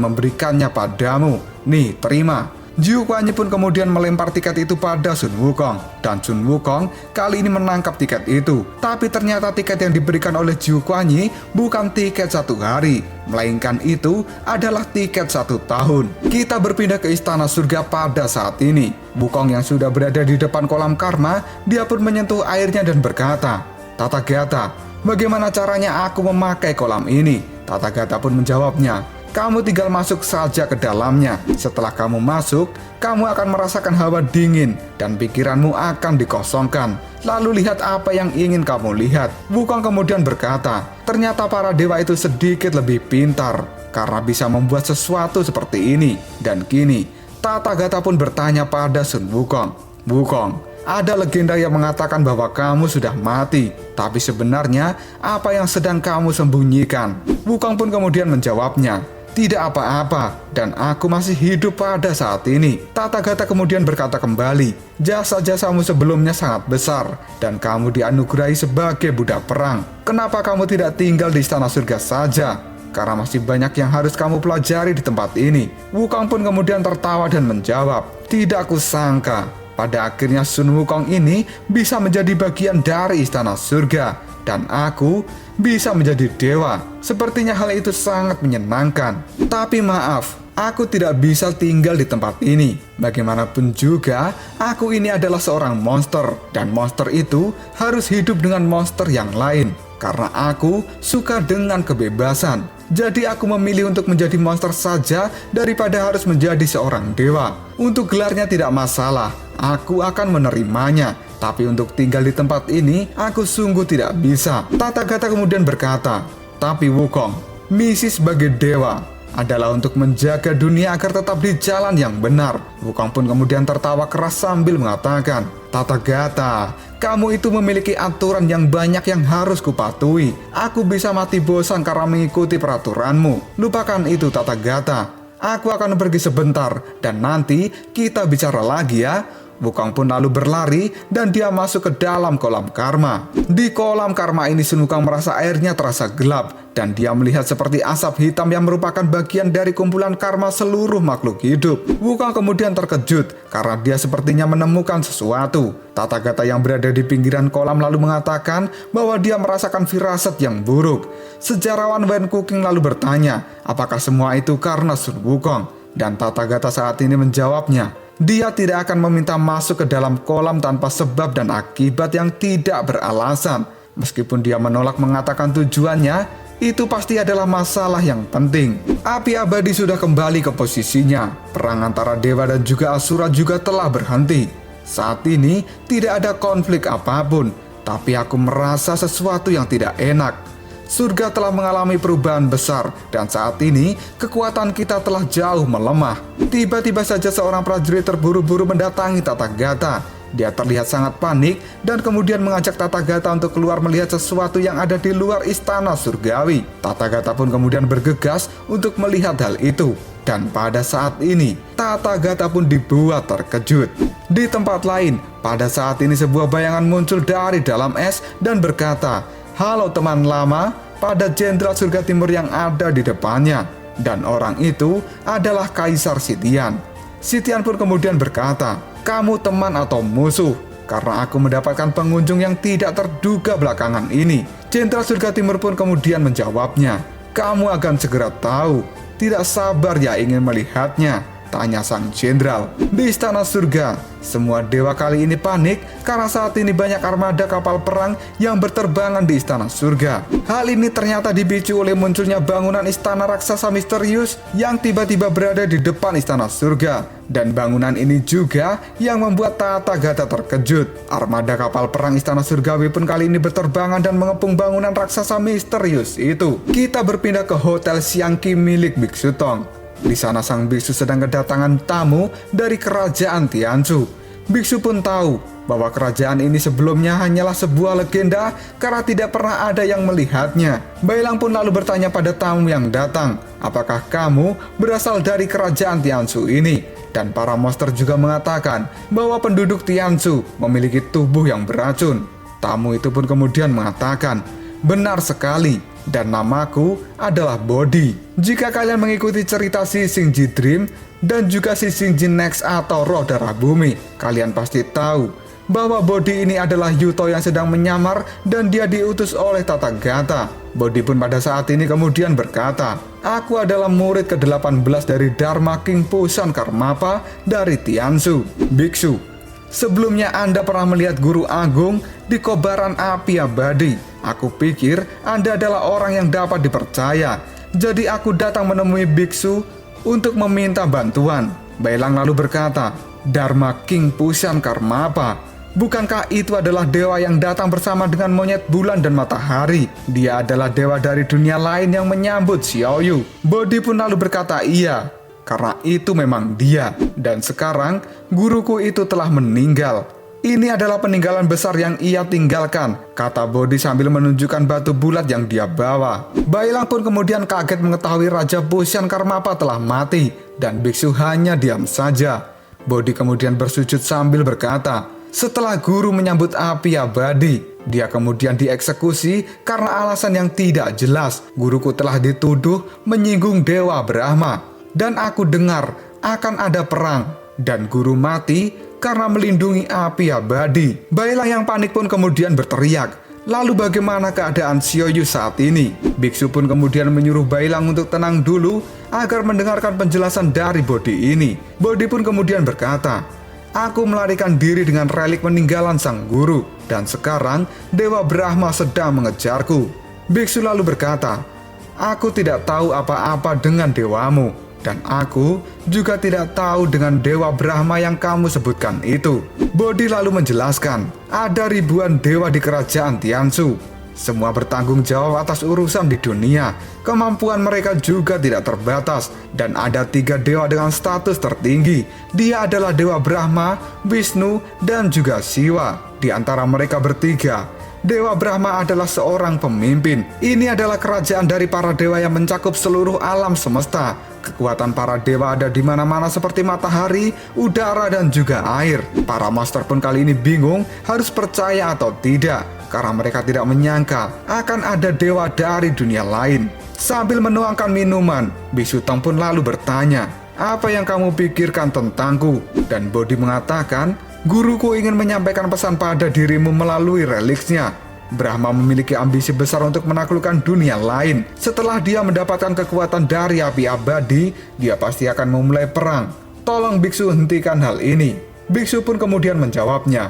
memberikannya padamu. Nih, terima. Jiu Kuan Yi pun kemudian melempar tiket itu pada Sun Wukong. Dan Sun Wukong kali ini menangkap tiket itu. Tapi ternyata tiket yang diberikan oleh Jiu Kuan Yi bukan tiket 1 hari, melainkan itu adalah tiket 1 tahun. Kita berpindah ke istana surga pada saat ini. Wukong yang sudah berada di depan kolam karma, dia pun menyentuh airnya dan berkata, Tathagata, bagaimana caranya aku memakai kolam ini? Tathagata pun menjawabnya, kamu tinggal masuk saja ke dalamnya. Setelah kamu masuk, kamu akan merasakan hawa dingin dan pikiranmu akan dikosongkan. Lalu lihat apa yang ingin kamu lihat. Wukong kemudian berkata, ternyata para dewa itu sedikit lebih pintar karena bisa membuat sesuatu seperti ini. Dan kini, Tathagata pun bertanya pada Sun Wukong, Wukong, ada legenda yang mengatakan bahwa kamu sudah mati. Tapi sebenarnya apa yang sedang kamu sembunyikan? Wukong pun kemudian menjawabnya, tidak apa-apa, dan aku masih hidup pada saat ini. Tathagata kemudian berkata kembali, jasa-jasamu sebelumnya sangat besar, dan kamu dianugerahi sebagai budak perang. Kenapa kamu tidak tinggal di istana surga saja? Karena masih banyak yang harus kamu pelajari di tempat ini. Wukong pun kemudian tertawa dan menjawab, tidak kusangka pada akhirnya Sun Wukong ini bisa menjadi bagian dari istana surga dan aku bisa menjadi dewa. Sepertinya hal itu sangat menyenangkan. Tapi maaf, aku tidak bisa tinggal di tempat ini. Bagaimanapun juga, aku ini adalah seorang monster dan monster itu harus hidup dengan monster yang lain. Karena aku suka dengan kebebasan. Jadi aku memilih untuk menjadi monster saja daripada harus menjadi seorang dewa. Untuk gelarnya tidak masalah, aku akan menerimanya. Tapi untuk tinggal di tempat ini, aku sungguh tidak bisa. Tathagata kemudian berkata, tapi Wukong, misi sebagai dewa adalah untuk menjaga dunia agar tetap di jalan yang benar. Wukong pun kemudian tertawa keras sambil mengatakan, Tathagata, kamu itu memiliki aturan yang banyak yang harus kupatuhi. Aku bisa mati bosan karena mengikuti peraturanmu. Lupakan itu Tathagata. Aku akan pergi sebentar dan nanti kita bicara lagi ya. Wukong pun lalu berlari dan dia masuk ke dalam kolam karma. Di kolam karma ini Sun Wukong merasa airnya terasa gelap dan dia melihat seperti asap hitam yang merupakan bagian dari kumpulan karma seluruh makhluk hidup. Wukong kemudian terkejut karena dia sepertinya menemukan sesuatu. Tathagata yang berada di pinggiran kolam lalu mengatakan bahwa dia merasakan firasat yang buruk. Sejarawan Wen Kuqing lalu bertanya, apakah semua itu karena Sun Wukong? Dan Tathagata saat ini menjawabnya, dia tidak akan meminta masuk ke dalam kolam tanpa sebab dan akibat yang tidak beralasan. Meskipun dia menolak mengatakan tujuannya, itu pasti adalah masalah yang penting. Api abadi sudah kembali ke posisinya. Perang antara dewa dan juga asura juga telah berhenti. Saat ini tidak ada konflik apapun, tapi aku merasa sesuatu yang tidak enak. Surga telah mengalami perubahan besar dan saat ini kekuatan kita telah jauh melemah. Tiba-tiba saja seorang prajurit terburu-buru mendatangi Tathagata. Dia terlihat sangat panik dan kemudian mengajak Tathagata untuk keluar melihat sesuatu yang ada di luar istana surgawi. Tathagata pun kemudian bergegas untuk melihat hal itu. Dan pada saat ini, Tathagata pun dibuat terkejut. Di tempat lain, pada saat ini sebuah bayangan muncul dari dalam es dan berkata, "Halo teman lama," pada Jenderal Surga Timur yang ada di depannya. Dan orang itu adalah Kaisar Sitian. Sitian pun kemudian berkata, "Kamu teman atau musuh? Karena aku mendapatkan pengunjung yang tidak terduga belakangan ini." Jenderal Surga Timur pun kemudian menjawabnya, "Kamu akan segera tahu. Tidak sabar ya ingin melihatnya?" tanya sang jenderal. Di istana surga, semua dewa kali ini panik karena saat ini banyak armada kapal perang yang berterbangan di istana surga. Hal ini ternyata dipicu oleh munculnya bangunan istana raksasa misterius yang tiba-tiba berada di depan istana surga. Dan bangunan ini juga yang membuat Tathagata terkejut. Armada kapal perang istana surgawi pun kali ini berterbangan dan mengepung bangunan raksasa misterius itu. Kita berpindah ke Hotel Xiangqi milik Biksu Tong. Di sana sang biksu sedang kedatangan tamu dari kerajaan Tianzhu. Biksu pun tahu bahwa kerajaan ini sebelumnya hanyalah sebuah legenda karena tidak pernah ada yang melihatnya. Bailang pun lalu bertanya pada tamu yang datang, "Apakah kamu berasal dari kerajaan Tianzhu ini?" Dan para monster juga mengatakan bahwa penduduk Tianzhu memiliki tubuh yang beracun. Tamu itu pun kemudian mengatakan, "Benar sekali. Dan namaku adalah Bodhi. Jika kalian mengikuti cerita Sisingji Dream dan juga Sisingji Next atau Roh Darah Bumi, kalian pasti tahu bahwa Bodhi ini adalah Yuto yang sedang menyamar dan dia diutus oleh Tathagata." Bodhi pun pada saat ini kemudian berkata, "Aku adalah murid ke-18 dari Dharma King Pusan Karmapa dari Tianzhu." Biksu, sebelumnya Anda pernah melihat guru agung di kobaran api abadi. Aku pikir Anda adalah orang yang dapat dipercaya. Jadi aku datang menemui biksu untuk meminta bantuan. Bailang lalu berkata, "Dharma King Pusan Karmapa, bukankah itu adalah dewa yang datang bersama dengan monyet bulan dan matahari? Dia adalah dewa dari dunia lain yang menyambut Xiaoyu." Bodhi pun lalu berkata, "Iya, karena itu memang dia. Dan sekarang guruku itu telah meninggal. Ini adalah peninggalan besar yang ia tinggalkan," kata Bodhi sambil menunjukkan batu bulat yang dia bawa. Bailang pun kemudian kaget mengetahui Raja Pusan Karmapa telah mati dan biksu hanya diam saja. Bodhi kemudian bersujud sambil berkata, "Setelah guru menyambut api abadi, dia kemudian dieksekusi karena alasan yang tidak jelas. Guruku telah dituduh menyinggung Dewa Brahma. Dan aku dengar akan ada perang dan guru mati karena melindungi api abadi." Bailang yang panik pun kemudian berteriak, "Lalu bagaimana keadaan Xiaoyu saat ini?" Biksu pun kemudian menyuruh Bailang untuk tenang dulu agar mendengarkan penjelasan dari Bodhi ini. Bodhi pun kemudian berkata, "Aku melarikan diri dengan relik peninggalan sang guru dan sekarang Dewa Brahma sedang mengejarku." Biksu lalu berkata, "Aku tidak tahu apa-apa dengan dewamu. Dan aku juga tidak tahu dengan Dewa Brahma yang kamu sebutkan itu." Bodhi lalu menjelaskan, ada ribuan dewa di kerajaan Tianzhu. Semua bertanggung jawab atas urusan di dunia. Kemampuan mereka juga tidak terbatas. Dan ada 3 dewa dengan status tertinggi. Dia adalah Dewa Brahma, Wisnu, dan juga Siwa. Di antara mereka bertiga, Dewa Brahma adalah seorang pemimpin. Ini adalah kerajaan dari para dewa yang mencakup seluruh alam semesta. Kekuatan para dewa ada di mana-mana seperti matahari, udara, dan juga air. Para master pun kali ini bingung harus percaya atau tidak, karena mereka tidak menyangka akan ada dewa dari dunia lain. Sambil menuangkan minuman, Biksu Tong pun lalu bertanya, "Apa yang kamu pikirkan tentangku?" Dan Bodhi mengatakan, "Guruku ingin menyampaikan pesan pada dirimu melalui reliksnya. Brahma memiliki ambisi besar untuk menaklukkan dunia lain. Setelah dia mendapatkan kekuatan dari api abadi, dia pasti akan memulai perang. Tolong biksu hentikan hal ini." Biksu pun kemudian menjawabnya,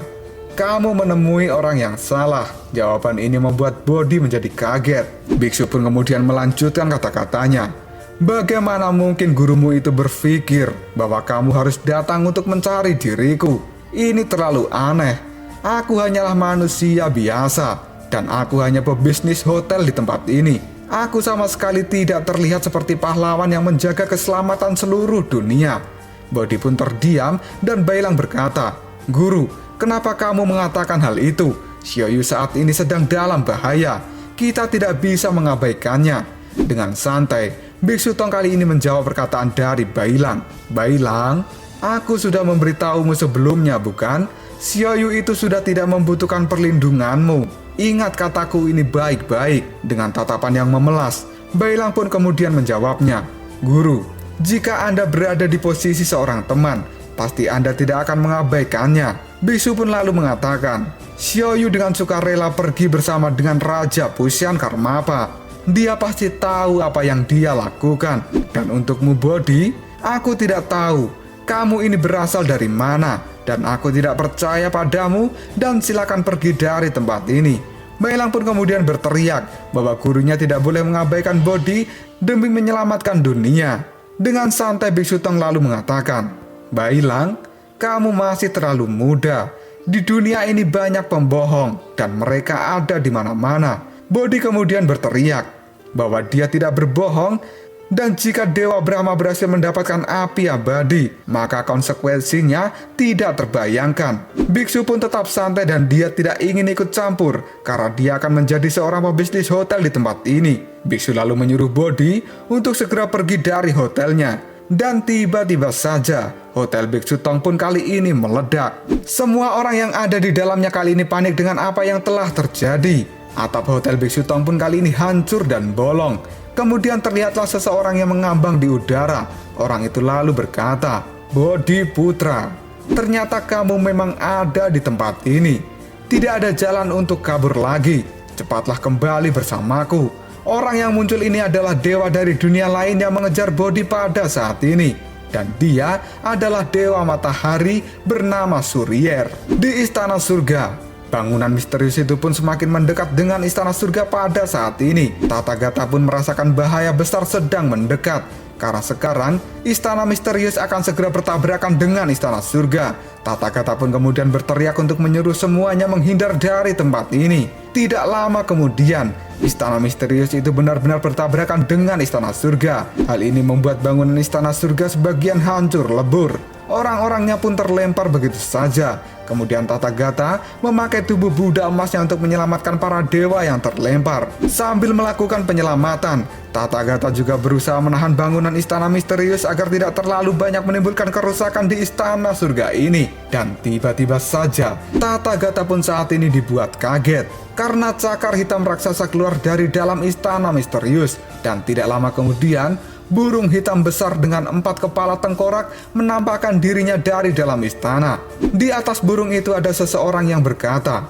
"Kamu menemui orang yang salah." Jawaban ini membuat Bodhi menjadi kaget. Biksu pun kemudian melanjutkan kata-katanya, "Bagaimana mungkin gurumu itu berpikir bahwa kamu harus datang untuk mencari diriku? Ini terlalu aneh. Aku hanyalah manusia biasa, dan aku hanya pebisnis hotel di tempat ini. Aku sama sekali tidak terlihat seperti pahlawan yang menjaga keselamatan seluruh dunia." Bodhi pun terdiam dan Bailang berkata, "Guru, Kenapa kamu mengatakan hal itu? Xiaoyu saat ini sedang dalam bahaya. Kita tidak bisa mengabaikannya. Dengan santai, Biksu Tong kali ini menjawab perkataan dari Bailang. Bailang, aku sudah memberitahumu sebelumnya, bukan? Xiaoyu itu sudah tidak membutuhkan perlindunganmu. Ingat kataku ini baik-baik. Dengan tatapan yang memelas, Bailang pun kemudian menjawabnya. Guru, jika Anda berada di posisi seorang teman, pasti Anda tidak akan mengabaikannya. Biksu pun lalu mengatakan, Xiaoyu dengan sukarela pergi bersama dengan Raja Fuxian Karmapa. Dia pasti tahu apa yang dia lakukan. Dan untukmu Bodi, aku tidak tahu kamu ini berasal dari mana. Dan aku tidak percaya padamu dan silakan pergi dari tempat ini. Bailang pun kemudian berteriak bahwa gurunya tidak boleh mengabaikan Bodi demi menyelamatkan dunia. Dengan santai Biksu Tong lalu mengatakan, Bailang, kamu masih terlalu muda. Di dunia ini banyak pembohong dan mereka ada di mana-mana. Bodi kemudian berteriak bahwa dia tidak berbohong dan jika Dewa Brahma berhasil mendapatkan api abadi, maka konsekuensinya tidak terbayangkan. Biksu pun tetap santai dan dia tidak ingin ikut campur karena dia akan menjadi seorang pebisnis hotel di tempat ini. Biksu lalu menyuruh Bodi untuk segera pergi dari hotelnya. Dan tiba-tiba saja, hotel Biksu Tong pun kali ini meledak. Semua orang yang ada di dalamnya kali ini panik dengan apa yang telah terjadi. Atap hotel Biksu Tong pun kali ini hancur dan bolong. Kemudian terlihatlah seseorang yang mengambang di udara. Orang itu lalu berkata, Bodi Putra, ternyata kamu memang ada di tempat ini. Tidak ada jalan untuk kabur lagi. Cepatlah kembali bersamaku. Orang yang muncul ini adalah dewa dari dunia lain yang mengejar Bodi pada saat ini. Dan dia adalah dewa matahari bernama Suryer. Di istana surga, bangunan misterius itu pun semakin mendekat dengan istana surga pada saat ini. Tathagata pun merasakan bahaya besar sedang mendekat. Karena sekarang, istana misterius akan segera bertabrakan dengan istana surga. Tathagata pun kemudian berteriak untuk menyuruh semuanya menghindar dari tempat ini. Tidak lama kemudian, istana misterius itu benar-benar bertabrakan dengan istana surga. Hal ini membuat bangunan istana surga sebagian hancur lebur. Orang-orangnya pun terlempar begitu saja. Kemudian Tathagata memakai tubuh Buddha emasnya untuk menyelamatkan para dewa yang terlempar. Sambil melakukan penyelamatan, Tathagata juga berusaha menahan bangunan istana misterius agar tidak terlalu banyak menimbulkan kerusakan di istana surga ini. Dan tiba-tiba saja, Tathagata pun saat ini dibuat kaget karena cakar hitam raksasa keluar dari dalam istana misterius. Dan tidak lama kemudian, burung hitam besar dengan 4 kepala tengkorak menampakkan dirinya dari dalam istana. Di atas burung itu ada seseorang yang berkata,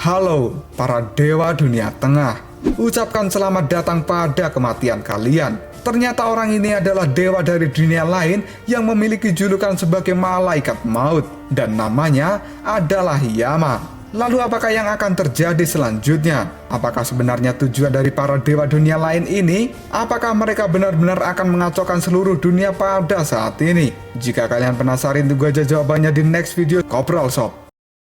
Halo para dewa dunia tengah, ucapkan selamat datang pada kematian kalian. Ternyata orang ini adalah dewa dari dunia lain yang memiliki julukan sebagai malaikat maut. Dan namanya adalah Yama. Lalu apakah yang akan terjadi selanjutnya? Apakah sebenarnya tujuan dari para dewa dunia lain ini? Apakah mereka benar-benar akan mengacaukan seluruh dunia pada saat ini? Jika kalian penasaran, tunggu aja jawabannya di next video Kopral Shop.